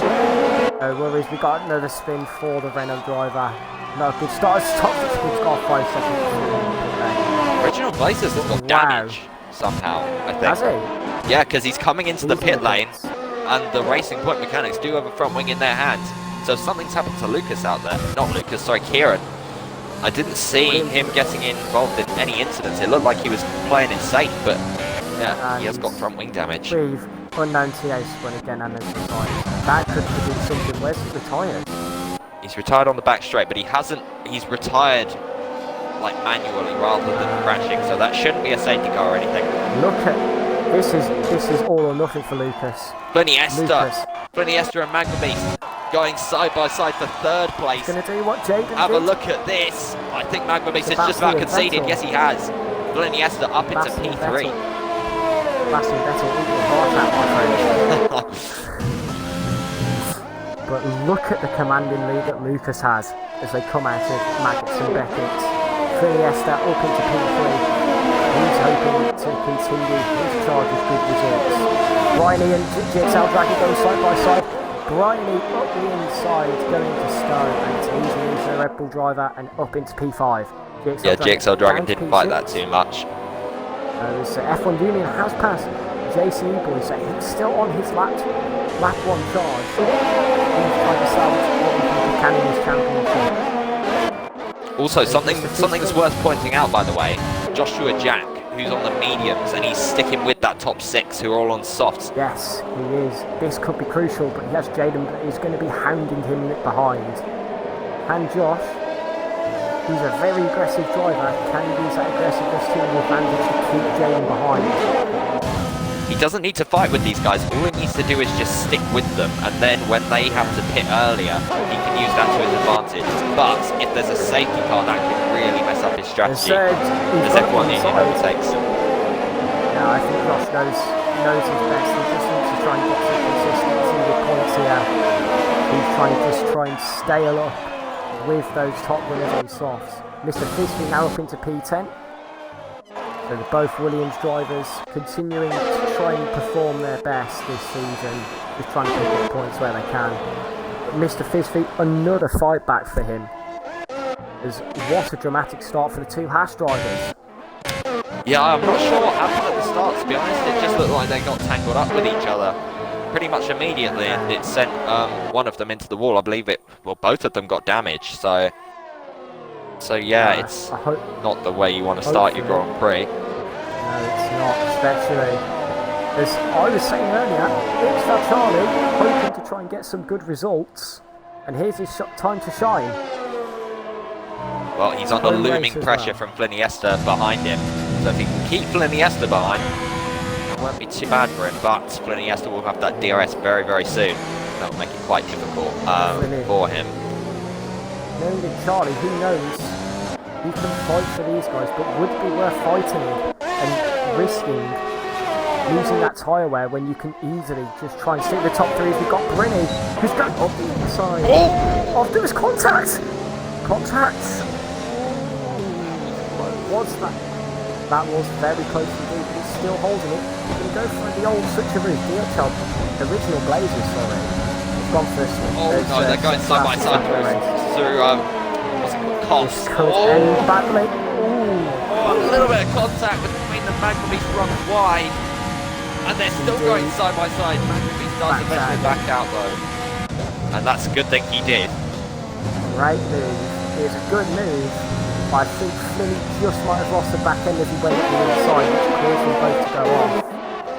No worries, we got another spin for the Renault driver. No good start. Tots Squid's got 5 seconds. Original Places has got damage somehow, I think. Has he? Yeah, because he's coming into the pit lane, and the Racing Point mechanics do have a front wing in their hands. So something's happened to Lucas out there. Not Lucas, sorry, Kieran. I didn't see him getting involved in any incidents. It looked like he was playing it safe, but yeah, he has got front wing damage. We've Unknown TA spun again and has retired. That could be something. Where's he retired? He's retired on the back straight, but he hasn't. He's retired like manually rather than crashing, so that shouldn't be a safety car or anything. Look at this is all or nothing for Lucas. Bleniester and Magma Beast going side by side for 3rd place. He's gonna do what Jaden did. Have a look at this. I think Magma Beast has just about conceded. Yes, he has. Bleniester up into P3. Massive battle, equal heart out, my friend. But look at the commanding lead that Lucas has as they come out of Maggots and Beckett. Bleniester up into P3. He's hoping to continue his charge of good results. Bryony and GXL Dragon go side by side. Bryony up the inside, going to Stone, and it's easy into the Red Bull driver and up into P5. GXL Dragon didn't fight that too much. F1 Union has passed JCE boys, so he's still on his lap 1 charge. He's trying to salvage what he can in this championship. Also, something's worth pointing out, by the way. Joshua Jack, who's on the mediums, and he's sticking with that top 6 who are all on softs. Yes, he is. This could be crucial, but he has Jaden that is going to be hounding him behind. And Josh, he's a very aggressive driver. Can he use that aggressiveness to his advantage to keep Jaden behind? He doesn't need to fight with these guys. All he needs to do is just stick with them, and then when they have to pit earlier, he can use that to his advantage. But if there's a safety car, that could really mess up his strategy. As F1 Union overtakes. Yeah, I think Josh knows his best. He just needs to try and get some consistency with points here. He's trying to just try and stay up with those top winners on softs. Mr. Fisby now up into P10. So they're both Williams drivers continuing to try and perform their best this season, just trying to pick up points where they can. Mr. Fizfeet, another fight back for him. As what a dramatic start for the two Haas drivers. Yeah, I'm not sure what happened at the start, to be honest. It just looked like they got tangled up with each other pretty much immediately, and it sent one of them into the wall. I believe both of them got damaged, so yeah, it's not the way you want to start your Grand Prix. No, it's not, especially as I was saying earlier, it's for Charlie, hoping to try and get some good results, and here's his time to shine. Well, he's under looming pressure from Fliniesta behind him, so if he can keep Fliniesta behind, it won't be too bad for him, but Fliniesta will have that DRS very, very soon. That will make it quite difficult for him. Knowing that Charlie, who knows, he can fight for these guys, but would it be worth fighting and risking losing that tyre wear when you can easily just try and stick the top three? We've got Brinny, who's going up the inside. Oh, there was contact! Contact! Was that? That was very close indeed, but he's still holding it. He's going to go for the old switcheroo. Original Blazers, sorry. He's gone for this one. Oh no, they're going side by side through what's it called? Cost. And battling. Oh, a little bit of contact between the Magnabeast runs wide. And they're still going side by side. Magnabeast does eventually back out though. And that's a good thing he did. Great move. It's a good move. I think Flynn just might have lost the back end as he went to the inside, which caused them both to go off.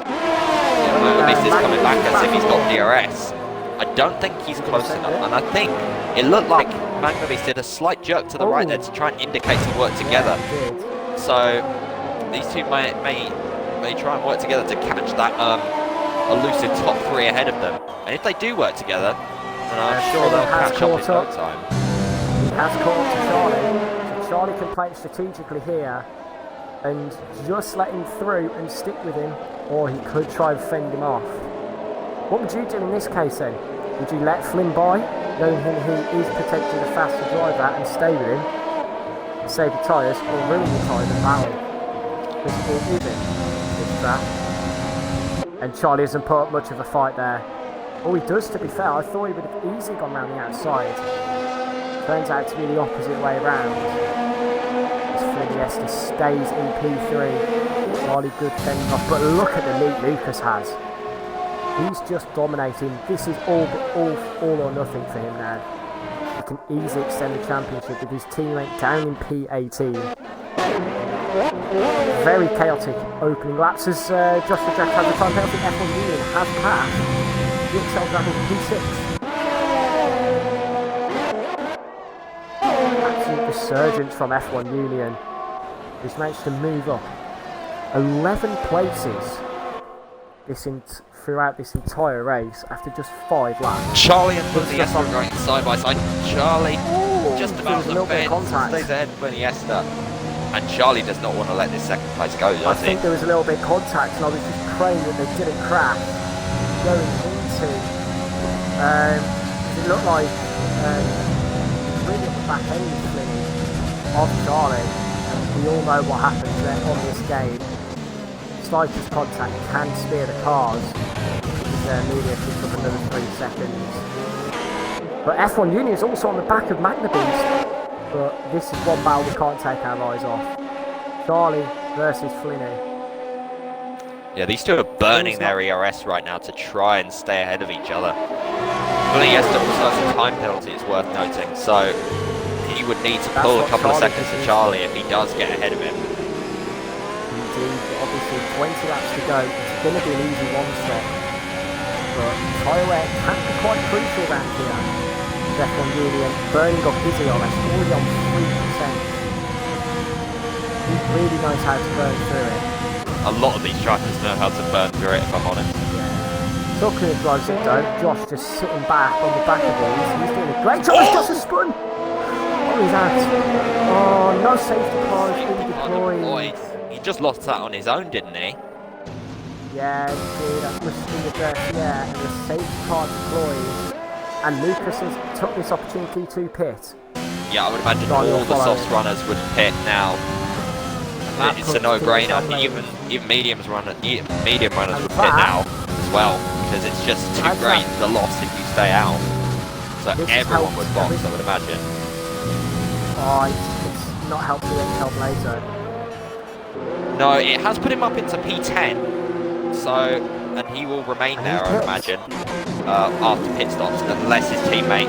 Yeah, Magnabeast is coming back as if he's got DRS. I don't think he's close enough, and I think it looked like Magnabeast did a slight jerk to the right there to try and indicate to work together. Yeah, so these two may try and work together to catch that elusive top three ahead of them. And if they do work together, then I'm sure they'll catch up in no time. He has caught up to Charlie. Charlie can play it strategically here and just let him through and stick with him, or he could try and fend him off. What would you do in this case then? Would you let Flynn by, knowing he is potentially the faster driver, and stay with him, and save the tyres, or ruin the tyres and battle? Because it isn't this trap. And Charlie hasn't put up much of a fight there. Oh, he does, to be fair. I thought he would have easily gone round the outside. Turns out to be the opposite way round. As Fliniesta stays in P3. Charlie good fending off, but look at the lead Lucas has. He's just dominating. This is all or nothing for him now. He can easily extend the championship with his teammate down in P18. Very chaotic opening laps as Joshua Jack has a time penalty. F1GXL has passed. GXL driving P6. Absolute resurgence from F1 Union, who's managed to move up 11 places throughout this entire race after just 5 laps. Charlie and Fliniesta are going side by side. Charlie just about the fence, stays ahead of Fliniesta, and Charlie does not want to let this second place go, does he? I think there was a little bit of contact, and I was just praying that they didn't crash going into. It looked like really at the back end of Charlie, and we all know what happens there on this game. Slightest contact can spear the cars. Media picks up another 3 seconds. But F1 Union is also on the back of Magnabeast. But this is one battle we can't take our eyes off. Charlie versus Flinny. Yeah, these two are burning their ERS right now to try and stay ahead of each other. Fliniesta also has a time penalty, it's worth noting, so he would need to pull a couple of seconds to Charlie if he does get ahead of him. Indeed, but obviously 20 laps to go. It's going to be an easy one step. But tyre wear can be quite crucial around here. F1 Union burning off his ERS, already on 3%. He really knows how to burn through it. A lot of these drivers know how to burn through it, if I'm honest. Talking of drives that don't, Josh just sitting back on the back of these. He's doing a great job. He's just a spun. Oh, he's out. Oh, no safety car has been deployed. He just lost that on his own, didn't he? Yeah, he did. That must be the best. Yeah, and the safety car deployed. And Lucas has took this opportunity to pit. Yeah, I would imagine all the softs runners would pit now. It's a no-brainer. Even medium runners would pit now as well, because it's just too great the loss if you stay out. So everyone would box, I would imagine. Oh, it's not helped the XL Blazer. No, it has put him up into P10. So, and he will remain there, I imagine, after pit stops, unless his teammate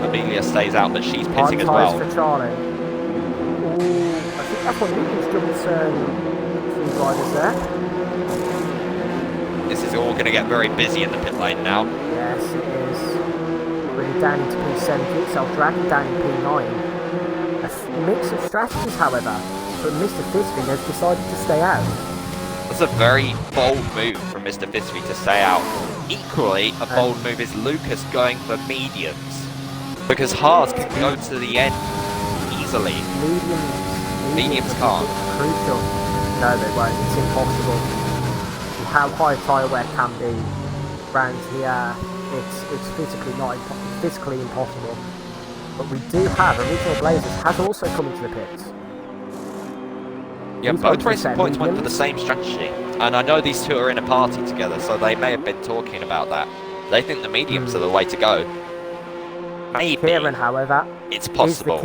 Amelia stays out, but she's pitting as well. For Charlie. Ooh, I think F1GXL jumped three riders there. This is all going to get very busy in the pit lane now. Yes, it is. Bringing down into P7, GXL dragging down in P9. A mix of strategies, however, but Mr. Fisby has decided to stay out. That's a very bold move from Mr. Fisby to stay out. Equally, a bold move is Lucas going for mediums, because hards can go to the end easily. Mediums can't. Crucial. No, they won't. It's impossible. How high tyre wear can be around here, it's physically impossible. But we do have Original Blazers has also come into the pits. Yeah, both Racing Points went for the same strategy, and I know these two are in a party together, so they may have been talking about that. They think the mediums are the way to go. Maybe. Kieran, however, it's possible.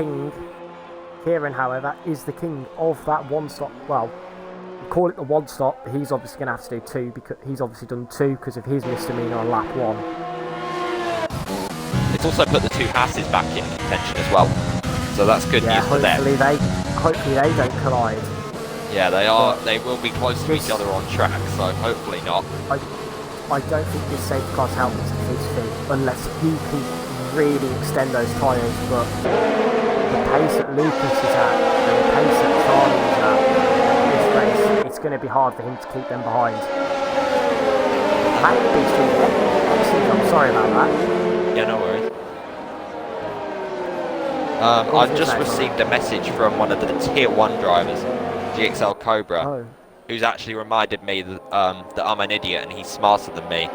Kieran, however, is the king of that one stop. Well, we call it the one stop, but he's obviously going to have to do two because he's obviously done two because of his misdemeanor on lap 1. It's also put the two Hasses back in contention as well, so that's good news for them. Hopefully they don't collide. Yeah, they are. They will be close to each other on track, so hopefully not. I don't think this safety car's helping to his feet unless he can really extend those tyres. But the pace that Lucas is at and the pace that Charlie is at this race, it's going to be hard for him to keep them behind. I'm sorry about that. Yeah, no worries. I've just received a message from one of the Tier 1 drivers, GXL Cobra, who's actually reminded me that, that I'm an idiot and he's smarter than me.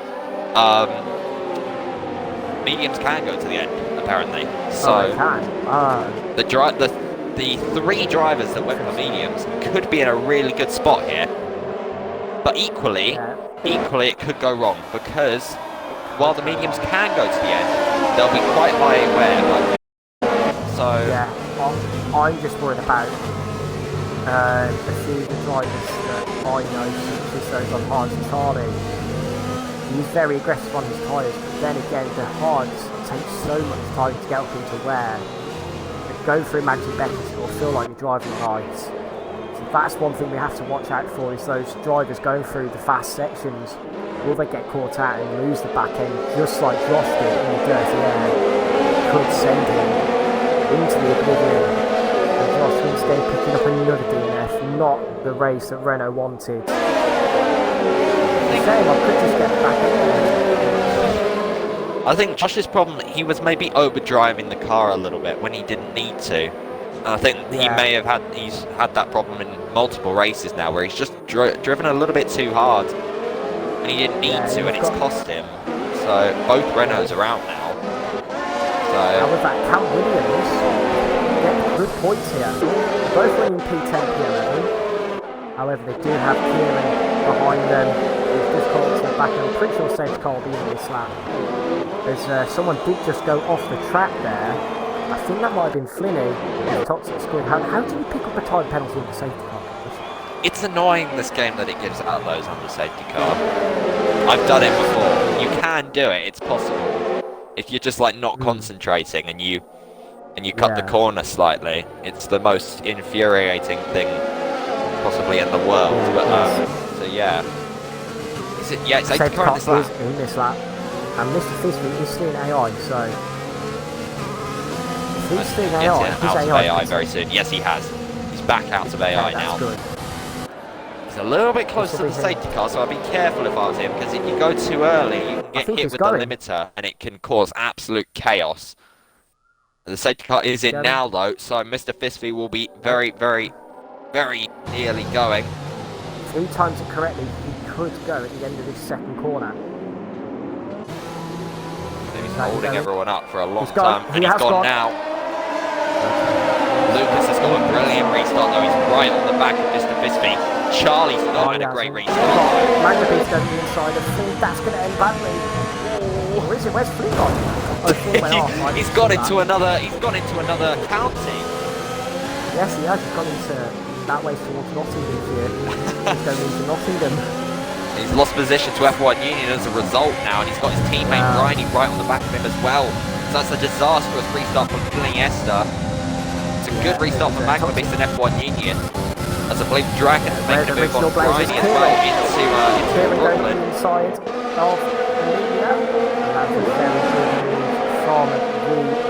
Mediums can go to the end, apparently. So the three drivers that went for mediums could be in a really good spot here, but equally it could go wrong, because while the mediums can go to the end, they'll be quite high wear. So yeah, I'm just worried about a few of the drivers that I know, such as those on hards. Charlie, he's very aggressive on his tyres, but then again the hards take so much time to get up into wear. Going through Magic Beckers, it will feel like you're driving lights. So that's one thing we have to watch out for, is those drivers going through the fast sections. Will they get caught out and lose the back end, just like Josh did in the dirty air? Could send him into the oblivion, and Josh instead picking up another DNF, not the race that Renault wanted. Shame, I could just get back in there. I think Josh's problem, he was maybe overdriving the car a little bit when he didn't need to. And I think he's had that problem in multiple races now, where he's just driven a little bit too hard, and he didn't need to, and it's cost him. So both Renaults are out now. Now with that, Cam Williams get good points here. Both running P10, P11. However, they do have Kieran behind them. He's just caught to the back, and I'm pretty sure safety car will be in this lap. As someone did just go off the track there. I think that might have been Flinney, the toxic squid. How do you pick up a time penalty with the safety car? It's annoying, this game, that it gives out those under safety car. I've done it before. You can do it, it's possible. If you're just like not concentrating and you cut the corner slightly, it's the most infuriating thing possibly in the world. But so yeah, is it? Yeah, it's safety car in this lap. And Mr. Fisby is still in AI, so if he's still in AI, he's out of AI very soon. Yes, he has. He's back out of AI now. Good. He's a little bit close to the safety car, so I'd be careful if I was him, because if you go too early, you can get hit with the limiter, and it can cause absolute chaos. The safety car is in now, though, so Mr. Fisby will be very, very, very nearly going. If he times it correctly, he could go at the end of this second corner. He's holding everyone up for a long time, and he's gone now. Lucas has got a brilliant restart, though. He's right on the back of Mr. Fisby. Charlie's not had a great restart. Magnabee's going to the inside of Flynn. That's going to end badly. Where is it? Where's Flynn gone? Oh, Flynn went off. He's gone into another county. Yes, he has. He's gone into that way towards Nottingham here. He's going into Nottingham. He's lost position to F1 Union as a result now, and he's got his teammate Briney right on the back of him as well. So that's a disastrous restart from Iniesta. It's a good restart for Magma Beast and F1 Union. As I believe Dragon is making a move on Briney as well into Brooklyn. Inside of Emilia. And that's a very good move from the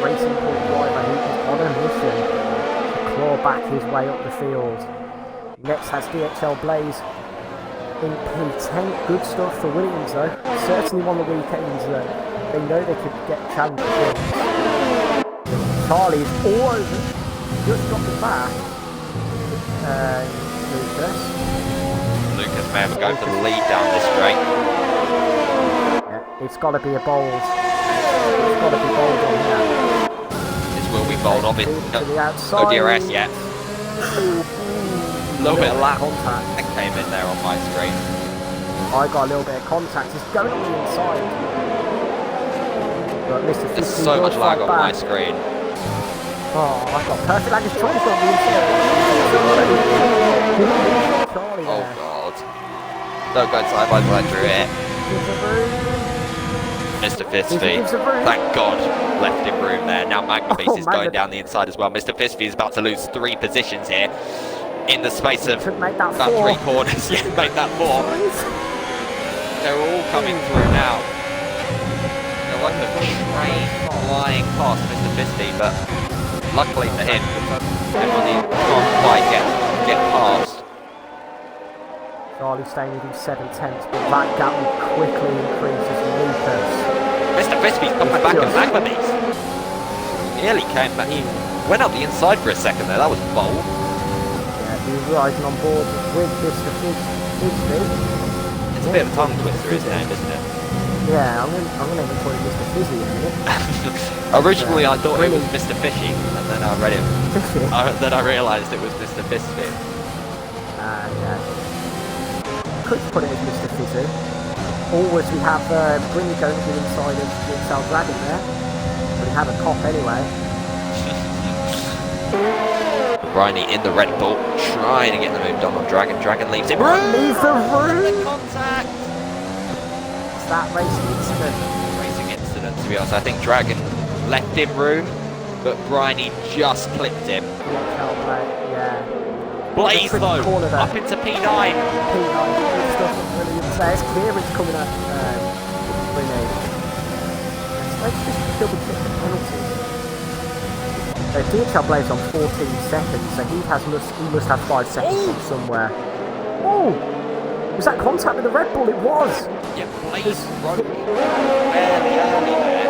Racing Point driver who is on a mission to claw back his way up the field. Next has DHL Blaze in P10. Good stuff for Williams though. Certainly won the weekends though. They know they could get champions. Charlie's all over. Just got the back. Lucas may have a go for the lead down this straight. Yeah, it's got to be a bold. It's got to be bold on here. This will be bold on it. No DRS yet. A little bit of lap that came in there on my screen. I got a little bit of contact. He's going on the inside. But Mr. There's so much lag on my screen. Oh, I've got perfect lag. His Charlie's got the inside. Charlie oh god. Don't go side by side through it. Mr. Fisfy, thank God, left him room there. Now Magma Beast is going down the inside as well. Mr. Fisfy is about to lose 3 positions here. In the space of about 3 corners. Yeah, make that 4. They're all coming through now. They're like a train flying past Mr. Fisty, but luckily for him, everyone can't quite get past. Charlie staying within 7/10, but that gap will quickly increase as Lucas. Mr. Fisby's coming back at Magma Beast. Nearly came back. He went up the inside for a second there. That was bold. He's riding on board with Mr. Fisby. It's a bit of a tongue twister, his name, isn't it? Yeah, I'm going to call it Mr. Fizzy in a minute. Originally I thought it was Mr. Fishy, and then I read it. Then I realised it was Mr. Fisby. Yeah. Could put it as Mr. Fizzy. Always we have Brinny going to the inside of GXL Dragon there. But we have a cop anyway. Briney in the Red Bull, trying to get the move done on Dragon. Dragon leaves him room! Leave the room! Contact! It's that racing incident. Racing incident, to be honest. I think Dragon left him room, but Briney just clipped him. Yeah. Blaze though, up into P9. P9, good stuff from Williams there. It's Kieran's coming at Brinny. Let's just double check the penalties. DHL Blaze on 14 seconds, so he must have 5 seconds from somewhere. Oh! Was that contact with the Red Bull? It was! Yeah, Blaze broke fairly early there.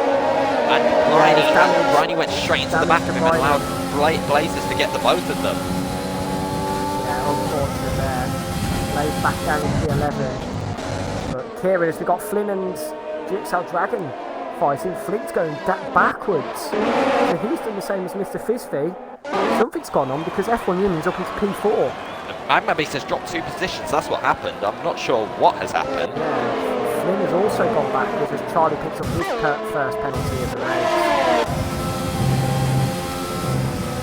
And Briney went straight into the back of him and allowed Blazers to get the both of them. Yeah, unfortunate there. Blaze back down into the 11. But Kieran, as we got Flynn and GXL Dragon fighting, Flink's going backwards. So he's done the same as Mr. Fisby. Something's gone on because F1 Union's up into P4. Magma Beast has dropped 2 positions, that's what happened. I'm not sure what has happened. Yeah, Flynn has also gone backwards as Charlie picks up his first penalty of the race.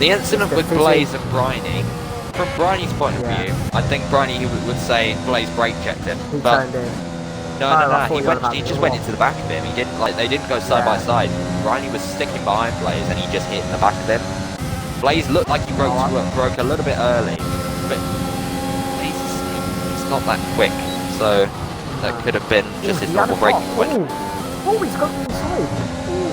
The incident with Blaze and Briney, from Briney's point of view, I think Briney would say Blaze brake checked him. He turned in. No, he just went into the back of him. He didn't they didn't go side by side. Briney was sticking behind Blaze and he just hit in the back of him. Blaze looked like he broke a little bit early, but he's not that quick, so that could have been just his normal braking point. Oh, he's got the inside.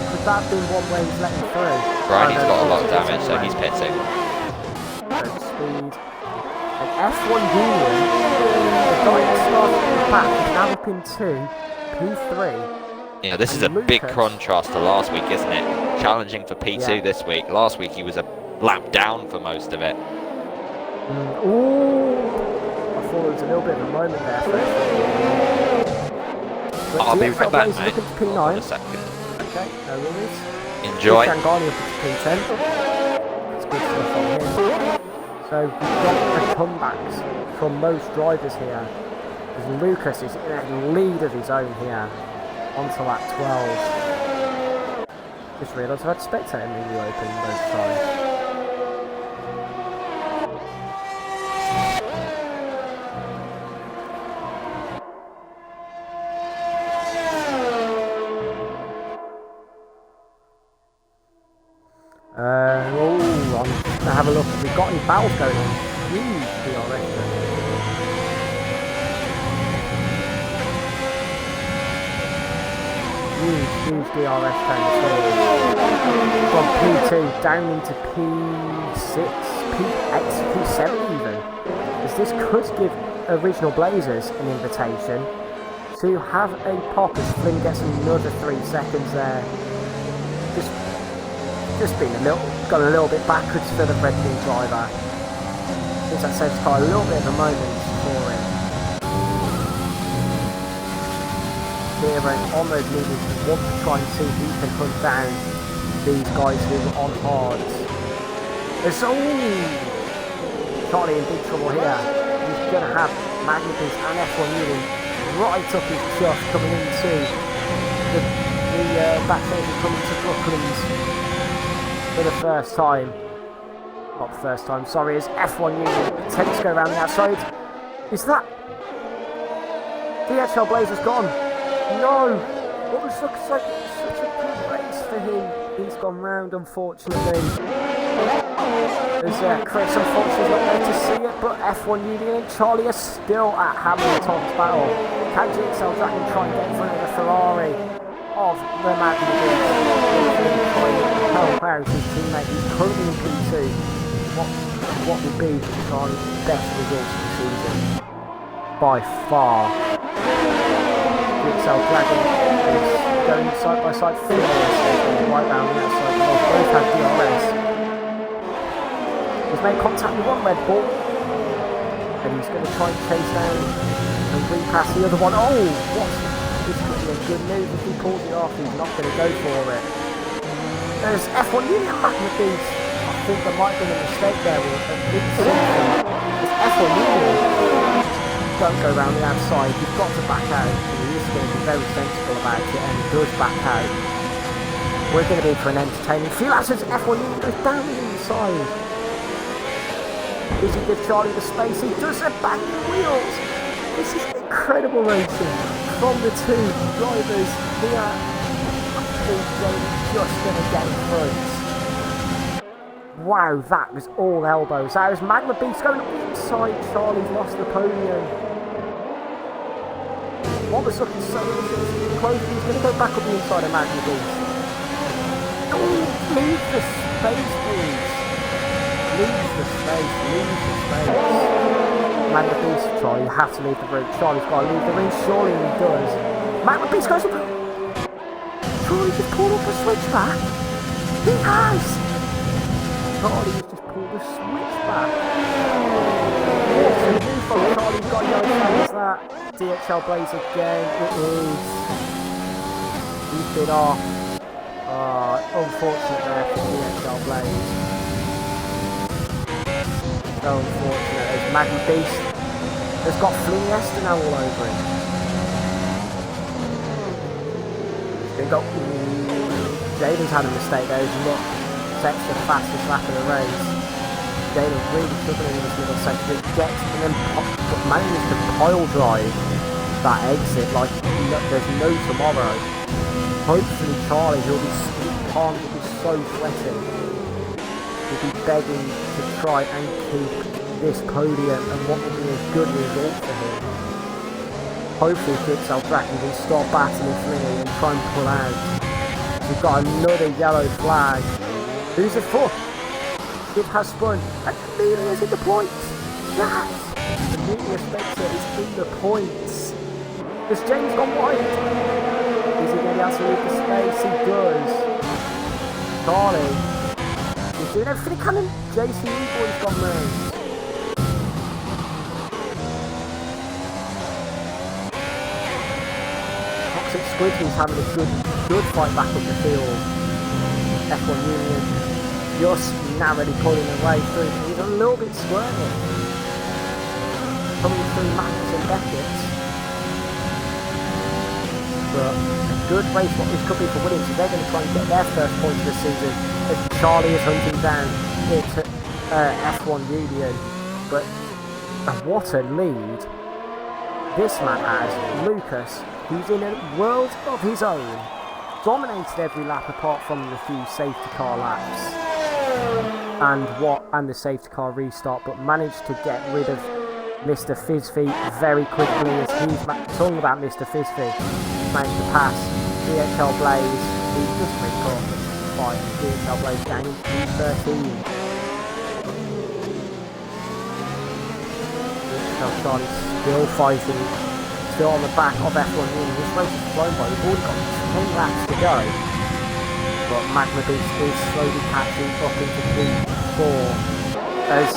Could that have been one way he's letting through? Briney's got a lot of damage, so he's pitting. Speed. And F1 Union, the guy that started at the back is now up into P3. Yeah, this is a big contrast to last week, isn't it? Challenging for P2 this week. Last week he was a lap down for most of it. Ooh, I thought it was a little bit of a moment there for I'll be right back, mate. P9. Hold on a second. Okay, no worries. Enjoy. Shangani up into P10. That's good stuff on him. So we've got the comebacks from most drivers here. As Lucas is in a lead of his own here. Onto lap 12. Just realised I've had spectator in the open most times. I'm just going to have a look if we've got any battles going on. Huge DRS turn. Huge DRS turn. From P2 down into P6, P8, P7 even. As this could give Original Blazers an invitation to have a pop as Flynn gets another 3 seconds there. Just been gone a little bit backwards for the Red Bull driver. Seems that safety car a little bit of a moment for him. Here on those mediums, we want to try and see if he can hunt down these guys who are on hards. There's Charlie in big trouble here. He's going to have Magnus and F1 Union right up his chuff coming into the backstage coming to Brooklands. For the first time, not the first time, sorry, is F1 Union attempts to go around the outside. Is that DHL Blazer's gone? No! What was looking like such a good race for him? He's gone round, unfortunately. As Chris, unfortunately, not there to see it, but F1 Union and Charlie are still at Hamilton's battle. Can GXL Dragon try and get in front of the Ferrari of the Magnus? Help out his teammate, he's currently in P2. What will be Charlie's best results of the season? By far. GXL Dragon is going side by side, right round the outside. They both have DRS. He's made contact with one Red Bull, and he's going to try and chase down and repass the other one. Oh, what? This could be a good move if he pulls it off. He's not going to go for it. There's F1 Union Magnus. I think there might have been a mistake there with a big something. It's F1 Union. Don't go around the outside. You've got to back out. And he is going to be very sensible about it, and he does back out. We're going to be for an entertaining few laps as F1 Union goes down the inside. Does he give Charlie the space? He does it back the wheels. This is incredible racing from the two drivers here. Just going to get in front. Wow, that was all elbows. That was Magma Beast going inside. Charlie's lost the podium. What was looking so close, he's going to go back up the inside of Magma Beast. Oh, leave the space, please. Leave the space. Magma Beast, Charlie, you have to leave the route. Charlie's got to leave the ring, surely he does. Magma Beast goes up. Charlie just pulled up a switchback. He has! Charlie has just pulled a switchback. Awesome move from Charlie. Got yellow flags that. DHL Blaze again. It is. He's been off. Unfortunate there for DHL Blaze. So unfortunate. As Magma Beast has got Fling now all over him. Jaden's had a mistake there. He's not sets the fastest lap of the race. Jaden's really struggling in this middle section. Gets and then manages to pile drive that exit like there's no tomorrow. Hopefully Charlie, he'll be palms will be so sweating. He'll be begging to try and keep this podium and what will be a good result for him. Hopefully GXL Dragon can stop battling Flinny and try and pull out. We've got another yellow flag. Who's it for? It has spun. And Amelia is in the points. Yes! Amelia Spencer is in the points. Has James gone wide? Is he going to be able to leave the space? He does. Charlie is doing everything he can, and JC Boy's gone round. Squidgy's having a good fight back up the field. F1 Union just narrowly pulling away through. He's a little bit squirmy. Coming through Max and Beckett. But a good race what this could be for Williams. They're going to try and get their first point of the season as Charlie is hunting down into F1 Union. But what a lead this man has. Lucas, who's in a world of his own, dominated every lap apart from the few safety car laps. and the safety car restart, but managed to get rid of Mr. Fizzfeet very quickly. As he's talking about Mr. Fizzfeet, managed to pass DHL Blaze. He's just been caught by DHL Blaze gaining P13. DHL Charlie still fighting, still on the back of F1 Uni. This race is flown by. We've already got 10 laps to go. But Magma Beast is slowly catching up into P4 as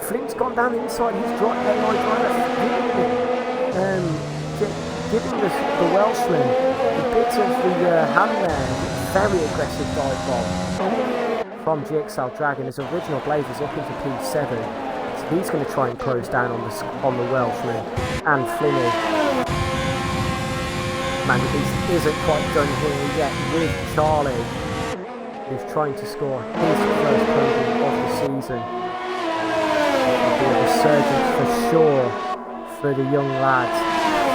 Flint's gone down the inside. He's dropped AI driver, giving the Welshman a bit of the hand there. Very aggressive dive bomb from GXL Dragon as Original Blaze is up into P7. So he's going to try and close down on the Welshman and Flinny. Magma Beast isn't quite done here yet with Charlie, who's trying to score his first podium of the season. It will be a resurgence for sure for the young lads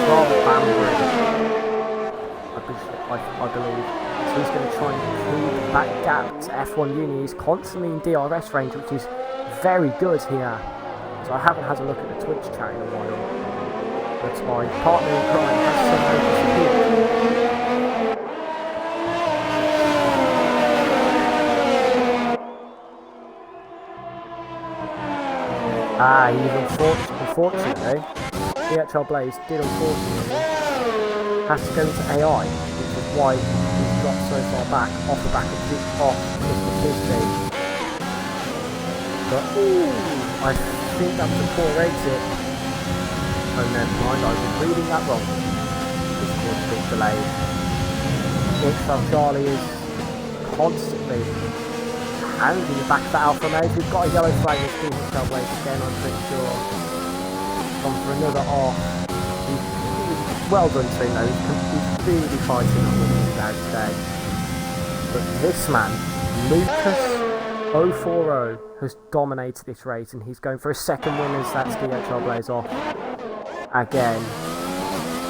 from Banbury, I believe. So he's going to try and keep that gap to F1 Uni. He's constantly in DRS range, which is very good here. So I haven't had a look at the Twitch chat in a while. But my partner in crime has suddenly disappeared. Unfortunately, DHL Blaze did unfortunately have to go into AI, which is why he's dropped so far back off the back of Mr. Fizzy. But I think that was a poor exit. Oh, never mind, I was reading that wrong. This caused a big delay. DHL Charlie is constantly handing the back of the Alpha Mage. We've got a yellow flag with DHL Blaze again, I'm pretty sure. Gone for another off. Well done to him though, he's really fighting on winning out today. But this man, Lucas040, has dominated this race and he's going for a second win as that's DHL Blaze off. Again,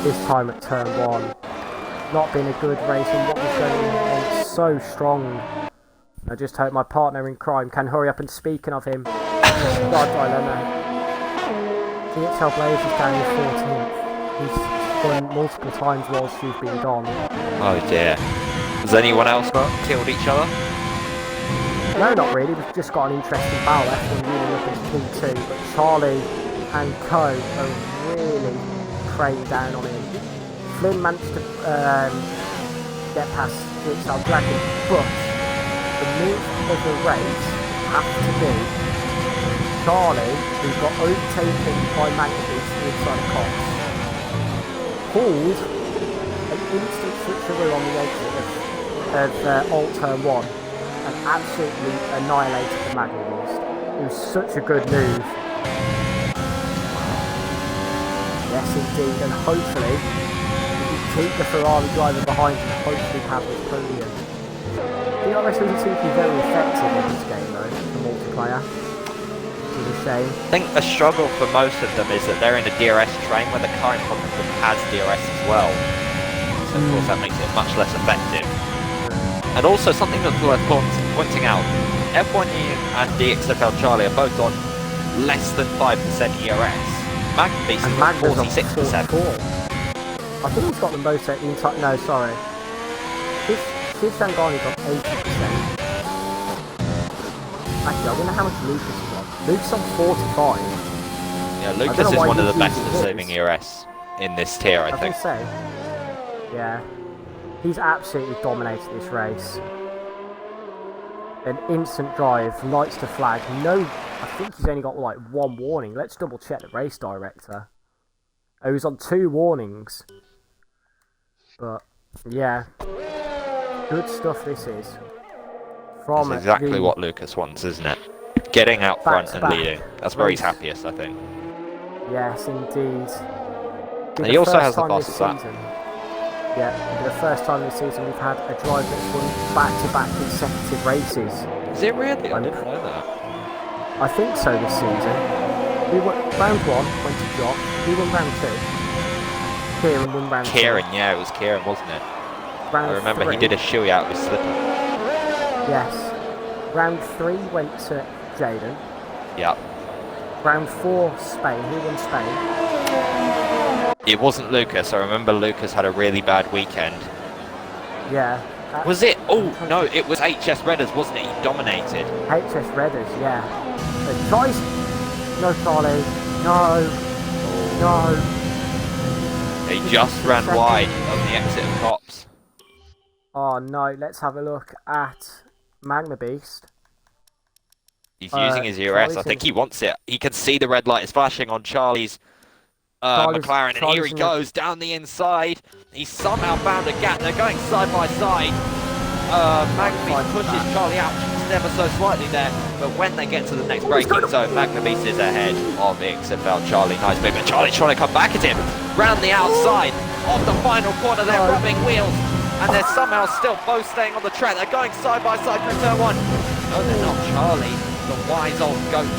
this time at turn 1. Not been a good race and what was going on so strong. I just hope my partner in crime can hurry up and speaking of him. God dilemma. DHL Blaze is down in 14th. He's won multiple times whilst you've been gone. Oh dear. Has anyone else killed each other? No, not really. We've just got an interesting battle. F1 Uni up into P2, but Charlie and Co are really preying down on him. Flynn managed to get past GXL Dragon, but the move of the race has to be Charlie, who got overtaken by Magma Beast inside of Cox, pulled an instant switcheroo on the exit of Alt Turn 1 and absolutely annihilated the Magma Beast. It was such a good move. Yes, indeed, and hopefully, we can keep the Ferrari driver behind and hopefully have this podium. DRS doesn't seem to be very effective in this game, though, the multiplayer. Which is a shame. I think a struggle for most of them is that they're in a DRS train where the current competition has DRS as well. So, of course, that makes it much less effective. And also, something that's worth pointing out, F1 and DXFL Charlie are both on less than 5% ERS. Magma Beast is on 46%. I think he's got the most at the entire... No, sorry. Shiv Shangani's on 80%. Actually, I don't know how much Lucas is on. Lucas on 45. Yeah, Lucas is one of the best at saving ERS in this tier, I think. Say. Yeah. He's absolutely dominated this race. An instant drive, lights to flag. No, I think he's only got like one warning. Let's double check the race director. Oh, he's on 2 warnings. But, yeah. Good stuff this is. From That's exactly what Lucas wants, isn't it? Getting out front and leading. That's where he's happiest, I think. Yes, indeed. And he also has the fastest lap. Yeah, for the first time this season we've had a driver that's won back-to-back consecutive races. Is it really? I didn't know that. I think so this season. We won round 1, went to Josh. We won round 2. Kieran won round 2. Kieran, yeah, it was Kieran, wasn't it? Round I remember 3, he did a shoey out of his slipper. Yes. Round 3 went to Jaden. Yep. Round 4, Spain. Who won Spain? It wasn't Lucas. I remember Lucas had a really bad weekend. Yeah. Was it? Oh, no, it was HS Redders, wasn't it? He dominated. HS Redders, yeah. Tries. No, Charlie. No. No. He just ran wide on the exit of Cops. Oh no, let's have a look at Magma Beast. He's using his ERS. I think he wants it. He can see the red light is flashing on Charlie's McLaren, and here he goes down the inside. He's somehow found a gap. They're going side by side. Magma Beast pushes Charlie out ever so slightly there, but when they get to the next braking zone, Magma Beast is ahead of XFL Charlie. Nice movement. Charlie's trying to come back at him. Round the outside of the final corner, they're rubbing wheels, and they're somehow still both staying on the track. They're going side by side through turn 1. No, they're not. Charlie, the wise old goat,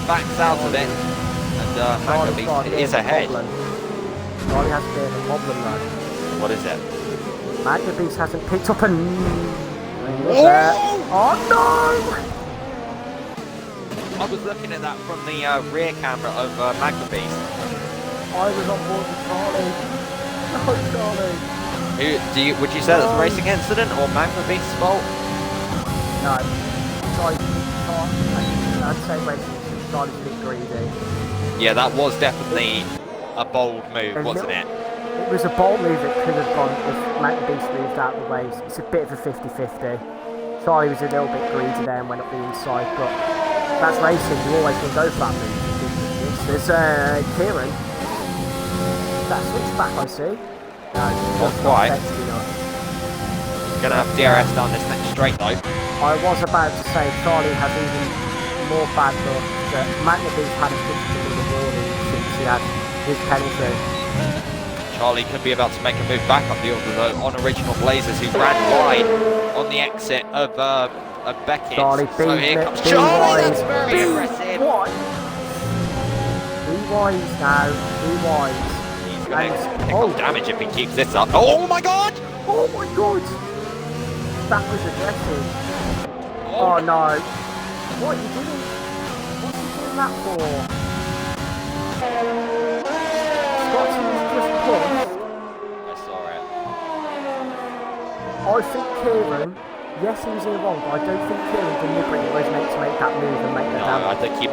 backs out of it, and Magma Beast is ahead. Charlie has a bit of a problem though. What is it? Magma Beast hasn't picked up Oh no! I was looking at that from the rear camera of Magma Beast. I was on board with Charlie. No, Charlie. Would you say that's a racing incident or Magma Beast's fault? No. I'd say racing incident. Charlie's a bit greedy. Yeah, that was definitely a bold move, wasn't it? It was a bold move that could have gone if Magma Beast moved out of the way. It's a bit of a 50-50. Charlie was a little bit greedy there and went up the inside, but that's racing. You always can go for that move. There's Kieran. That switchback, I see. No, not quite. Gonna have DRS down this next straight though. I was about to say Charlie has even more bad luck that Magma Beast had a 50-minute warning since he had his penalty. Charlie could be about to make a move back up the order though on Original Blazers, who ran wide on the exit of Beckett. Charlie, so here comes Charlie, that's very aggressive. Be wise now, be wise. He's going to pick up damage if he keeps this up. Oh my god! Oh my god! That was aggressive. Oh no. What are you doing? What's he doing that for? Scotty's just pushed. I saw it. I think Kieran, yes he was in the wrong, but I don't think Kieran deliberately was meant to make that move and make that damage. No, I think he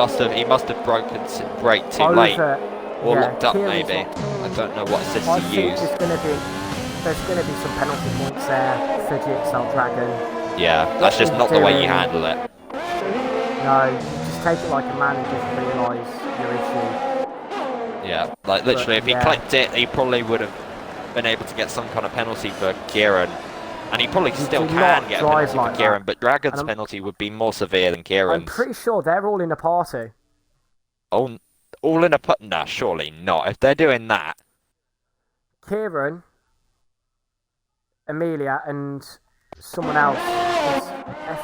must have broken brake too late. Or locked up Kieran's maybe. I don't know what assist I he think used. there's gonna be some penalty points there for GXL Dragon. Yeah, that's just not the way you handle it. No, just take it like a man and just realise your issue. Yeah, like literally, if he clipped it, he probably would have been able to get some kind of penalty for Kieran. And he probably still can get a penalty for Kieran, but Dragon's penalty would be more severe than Kieran's. I'm pretty sure they're all in a party. Oh, all in a nah, surely not. If they're doing that. Kieran, Amelia, and someone else is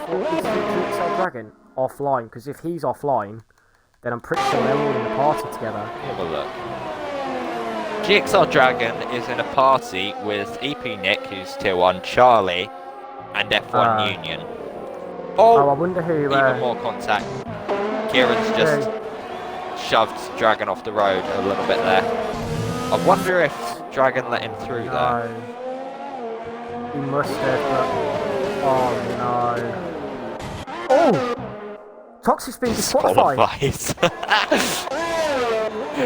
GXL Dragon offline, because if he's offline, then I'm pretty sure they're all in a party together. Have a look. GXL Dragon is in a party with EP Nick, who's tier 1, Charlie, and F1 Union. Oh, I wonder who... even more contact. Kieran's just shoved Dragon off the road a little bit there. I wonder if Dragon let him through there. He must have, but... Oh no. Oh! Toxic's been disqualified.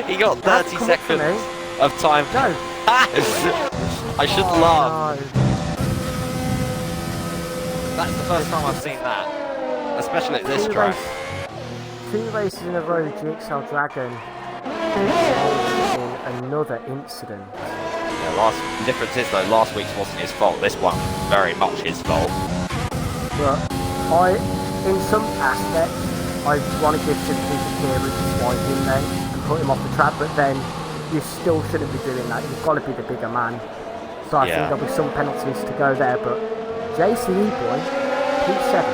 He got 30 seconds of time. No. I shouldn't laugh. No. That's the first time I've seen that. Especially at this track. 2 races in a row, GXL Dragon in another incident. Yeah, the difference is though, last week's wasn't his fault. This one, very much his fault. But in some aspects, I want to give sympathy to Kieran to swipe him then and put him off the track, but then you still shouldn't be doing that. You've got to be the bigger man. So I think there'll be some penalties to go there, but JCE boy, P7,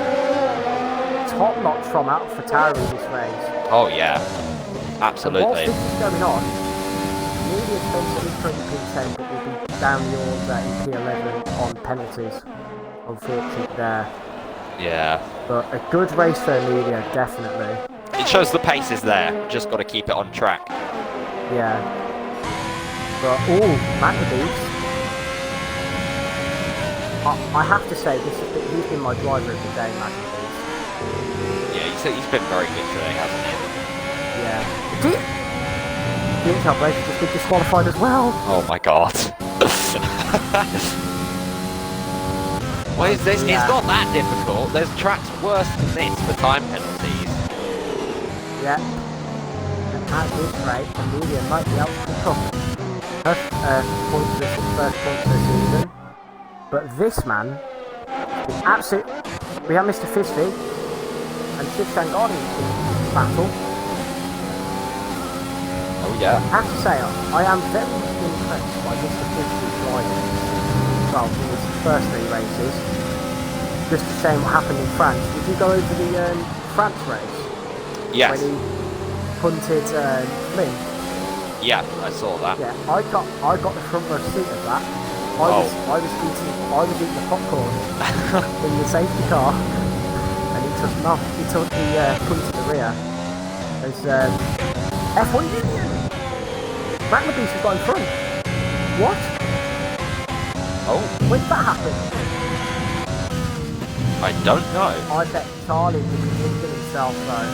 top notch from AlphaTauri this race. Oh yeah, absolutely. And whilst this is going on, Media's basically pretty P10, but will be down the order in P11 on penalties. Unfortunate there. Yeah. But a good race for Media, definitely. It shows the pace is there. Just got to keep it on track. Yeah. But, ooh, Magnabees. I have to say, he's been my driver of the day, Magnabees. Yeah, he's been very good today, hasn't he? Yeah. DHL Blaze has just been disqualified as well. Oh my god. What is this? Yeah. It's not that difficult. There's tracks worse than this for time penalties. Yeah. And at this rate, Amelia might be able to pick up her first points of the season. But this man is absolute. We have Mr. Fizzy and Shiv Shangani in battle. Oh yeah. I have to say, I am very impressed by Mr. Fizzy's driving. Well, in his first 3 races. Just a shame what happened in France. Did you go over the France race? Yes. When he punted Flynn? Yeah, I saw that. Yeah, I got the front row seat of that. I was eating the popcorn in the safety car, and he took the punt to the rear. There's F1GXL. Magnabees has got in front. What? Oh, When did that happen? I don't know. I bet Charlie would be kicking himself though.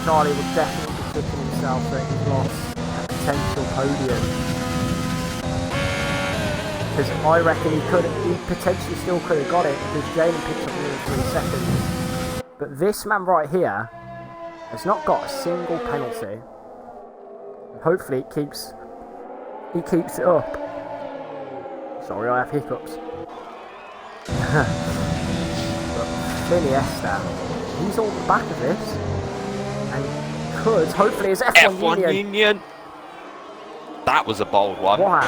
Charlie would definitely be kicking himself that he's lost a potential podium. Because I reckon he potentially still could have got it because Jalen picked up nearly 3 seconds. But this man right here has not got a single penalty. And hopefully it keeps it up. Sorry, I have hiccups. But Iniesta, he's on the back of this, and could hopefully his F1 Union. That was a bold one. Wow,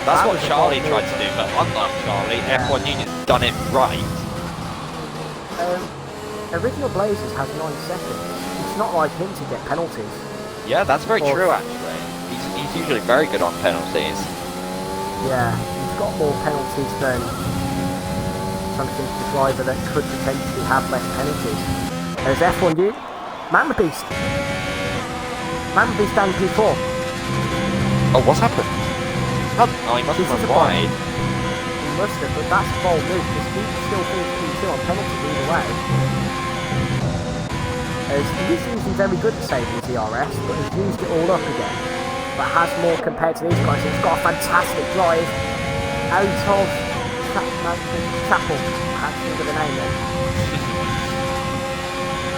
That's what Charlie tried to do, but unlike Charlie, Yeah. F1 Union's done it right. Original Blazers has 9 seconds. It's not like him to get penalties. Yeah, that's very true actually. He's usually very good on penalties. Yeah, he's got more penalties than something the driver that could potentially have less penalties. There's F1U, Magnabees down P4. Oh, what's happened? Oh, he must have run wide. He must have, but that's a bold move because he still finished P2 on penalties either way. He's usually very good at saving his ERS, but he's used it all up again. But has more compared to these guys. He's got a fantastic drive out of Chapel. I can't think of the name then.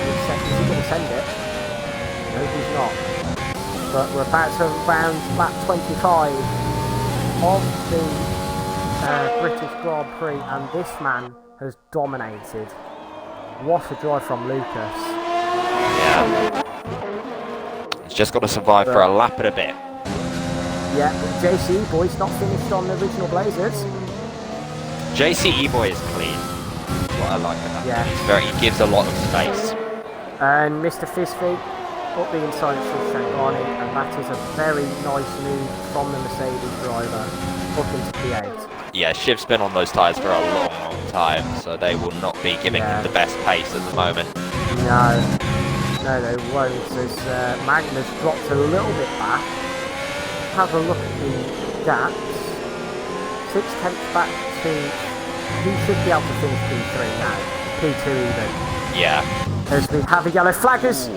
Is he going to send it? No, he's not. But we're about to round lap 25 of the British Grand Prix, and this man has dominated. What a drive from Lucas. Yeah. He's just got to survive for a lap and a bit. Yeah, JC Boy's not finished on the original Blazers. JC Boy is clean. That's what I like about him. Yeah. He gives a lot of space. And Mr. Fizzy up the inside of Shiv Shangani, and that is a very nice move from the Mercedes driver up into P8. Yeah, Shiv's been on those tyres for a long, long time, so they will not be giving him the best pace at the moment. No, they won't, as Magnus dropped a little bit back. Have a look at the gaps. 6/10 back to... He should be able to finish P3 now. P2 even. Yeah. As we have a yellow flaggers.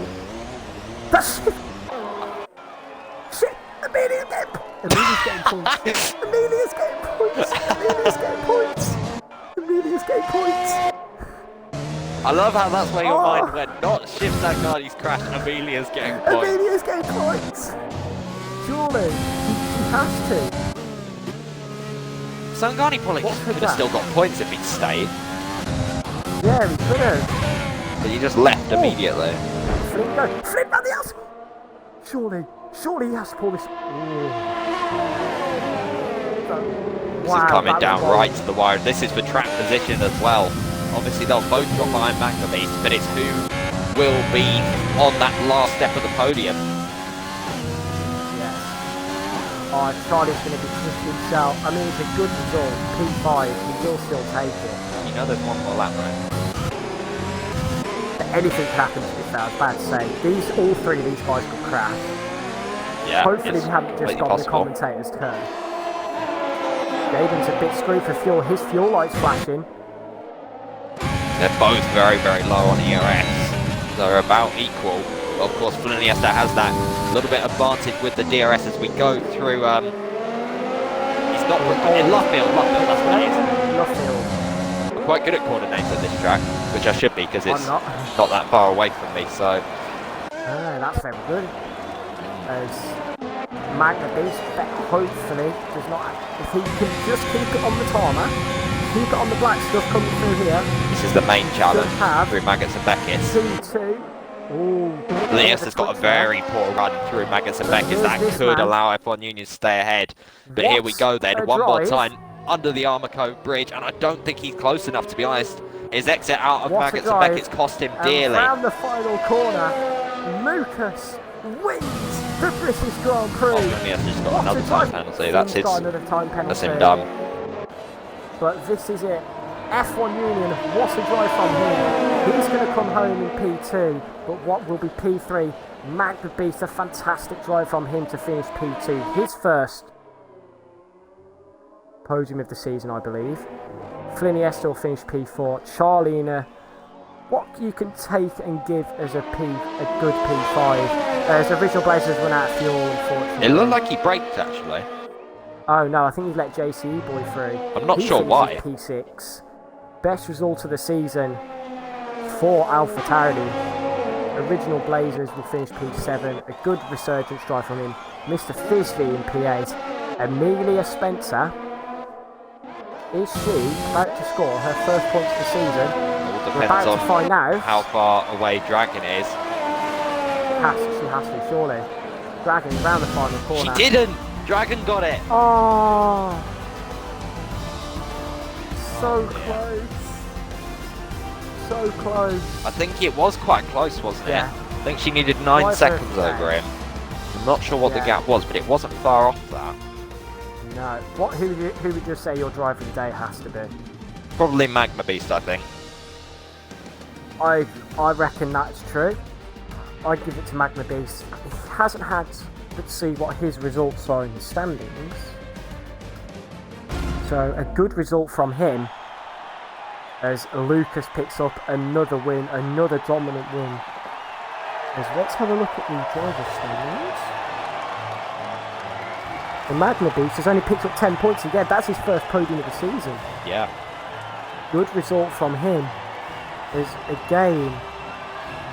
That's shit! Shit! Amelia's getting points! Amelia's getting points! I love how that's where your mind went. Not Shiv Shangari's crash, Amelia's getting points. Amelia's getting points! Surely, he has to. Shangani probably could have still got points if he'd stayed. Yeah, he could have. But he just left immediately. Flip round the outside! Surely he has to pull this. This is coming down right to the wire. This is for track position as well. Obviously they'll both drop behind Magnabees, but it's who will be on that last step of the podium. Yes. Oh, Charlie's going to be kicking himself. I mean, it's a good result. P5, he will still take it. You know there's one more lap, right? Anything can happen to this, I was about to say. All three of these guys could crash. Yeah, hopefully we haven't just got the commentator's turn. Gaben's a bit screwed for fuel. His fuel light's flashing. They're both very, very low on ERS. They're about equal. But of course, Fliniesta has that little bit advantage with the DRS as we go through. He's not in Luffield, that's what it is. Luffield. I'm quite good at coordinating this track, which I should be because it's not that far away from me. So. That's very good. As Magna Beast, hopefully does not. If he can just keep it on the tarmac, keep it on the black stuff coming through here. This is the main challenge through Maggots and Beckett. T2. Linus has got a very poor run through Maggots and Beckett. That could allow F1 Union to stay ahead. But here we go then, one more time under the Armaco bridge, and I don't think he's close enough, to be honest. His exit out of Maggots and Beckett's cost him dearly. Around the final corner, Lucas wins the British Grand Prix. Oh, Linus just got another time penalty. That's him done. But this is it. F1 Union, what a drive from him. He's going to come home in P2, but what will be P3? Magna Beast, a fantastic drive from him to finish P2. His first podium of the season, I believe. Fliniesta will finish P4. Charlina, what you can take and give as a good P5. As Original Blazers run out of fuel, unfortunately. It looked like he braked, actually. Oh no, I think he's let JCE boy through. I'm not sure why. P6. Best result of the season for Alpha Tauri. Original Blazers will finish P7. A good resurgence drive from him. Mr. Fisley in P8. Amelia Spencer. Is she about to score her first points of the season? We're about to find out how far away Dragon is. She has to, surely. Dragon round the final corner. She didn't! Dragon got it! Oh! So close. So close. I think it was quite close, wasn't it? I think she needed 9 seconds over him. I'm not sure what the gap was, but it wasn't far off that. No. Who would you say your driver of the day has to be? Probably Magma Beast, I think. I reckon that's true. I'd give it to Magma Beast. He hasn't had... Let's see what his results are in the standings. So, a good result from him as Lucas picks up another win, another dominant win. Let's have a look at the driver standings. The Magna Beast has only picked up 10 points again. That's his first podium of the season. Yeah. Good result from him. As again,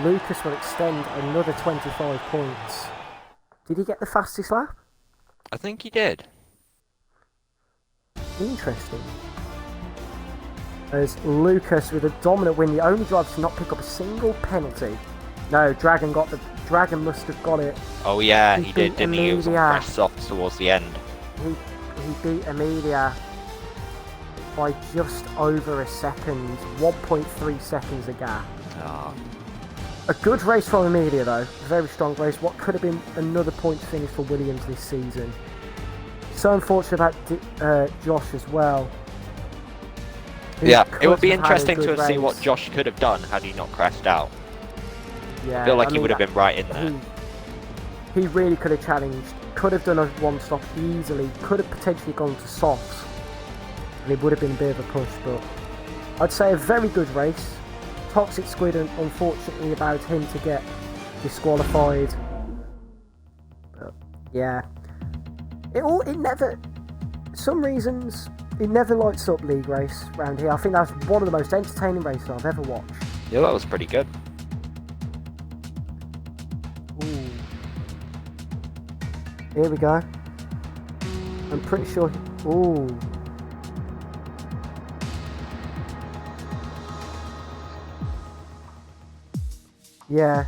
Lucas will extend another 25 points. Did he get the fastest lap? I think he did. Interesting. As Lucas with a dominant win, the only driver to not pick up a single penalty. No, Dragon must have got it. Oh yeah, he did, didn't he? He was on fresh softs towards the end. He beat Amelia by just over a second, 1.3 seconds a gap. Oh. A good race from Amelia though, very strong race. What could have been another points finish for Williams this season. So unfortunate about Josh as well. Yeah, it would be interesting to see what Josh could have done had he not crashed out. Yeah, I feel like he would have been right in there. He really could have challenged, could have done a one-stop easily, could have potentially gone to softs. And it would have been a bit of a push, but I'd say a very good race. Toxic Squid, unfortunately, about him to get disqualified. But yeah, it never. Some reasons it never lights up league race around here. I think that's one of the most entertaining races I've ever watched. Yeah, that was pretty good. Ooh. Here we go. I'm pretty sure. Ooh. Yeah.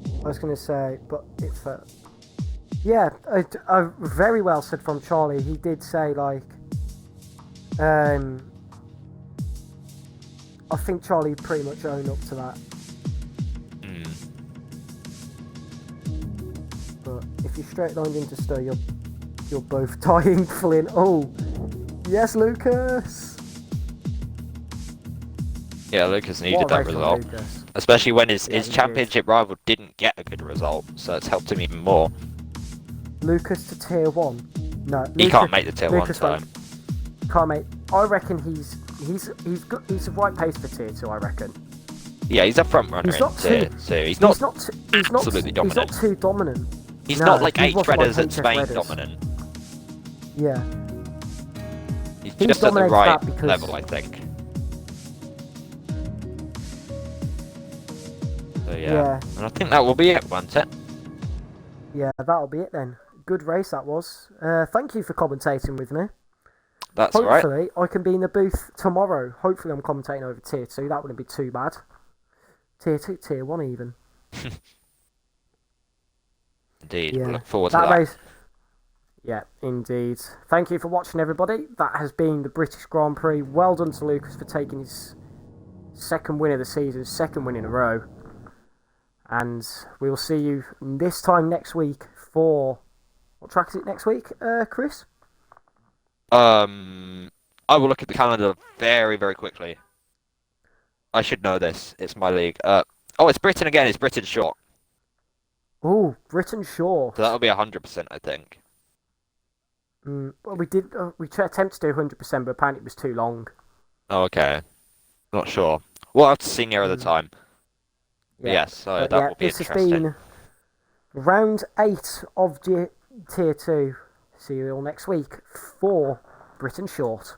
I was going to say, but it felt... Yeah, very well said from Charlie. He did say, like... I think Charlie pretty much owned up to that. But it if you're straight lined into Stowe, you're both dying, Flynn. Oh, yes, Lucas. Yeah, Lucas needed What a that race from result. Lucas. Especially when his he championship rival didn't get a good result, so it's helped him even more. Lucas to tier 1. No, He can't make the tier 1 time. Can't make. I reckon he's the right pace for tier 2. I reckon. Yeah, he's a front runner He's not in tier 2. He's not absolutely dominant. He's not too dominant. He's No, not like he 8 wasn't Shredders like at Spain HS Redders. dominant. Yeah. He's He just at the dominates right that because- level, I think. So yeah. And I think that will be it, won't it? Yeah, that'll be it then. Good race that was. Thank you for commentating with me. That's all right. Hopefully, I can be in the booth tomorrow. Hopefully, I'm commentating over tier 2. That wouldn't be too bad. Tier 2, tier 1 even. Indeed. Yeah. We'll look forward to that. Race. Yeah, indeed. Thank you for watching, everybody. That has been the British Grand Prix. Well done to Lucas for taking his second win of the season, second win in a row. And we will see you this time next week for... What track is it next week, Chris? I will look at the calendar very, very quickly. I should know this. It's my league. Oh, it's Britain again. It's Britain short. Oh, Britain Short. So that'll be 100%, I think. Well, we did. We attempted to do 100%, but apparently it was too long. Oh, okay. Not sure. We'll have to see nearer the time. Yeah. Yes, so But that yeah, will be this interesting. has been round 8 of Tier 2. See you all next week for Britain Short.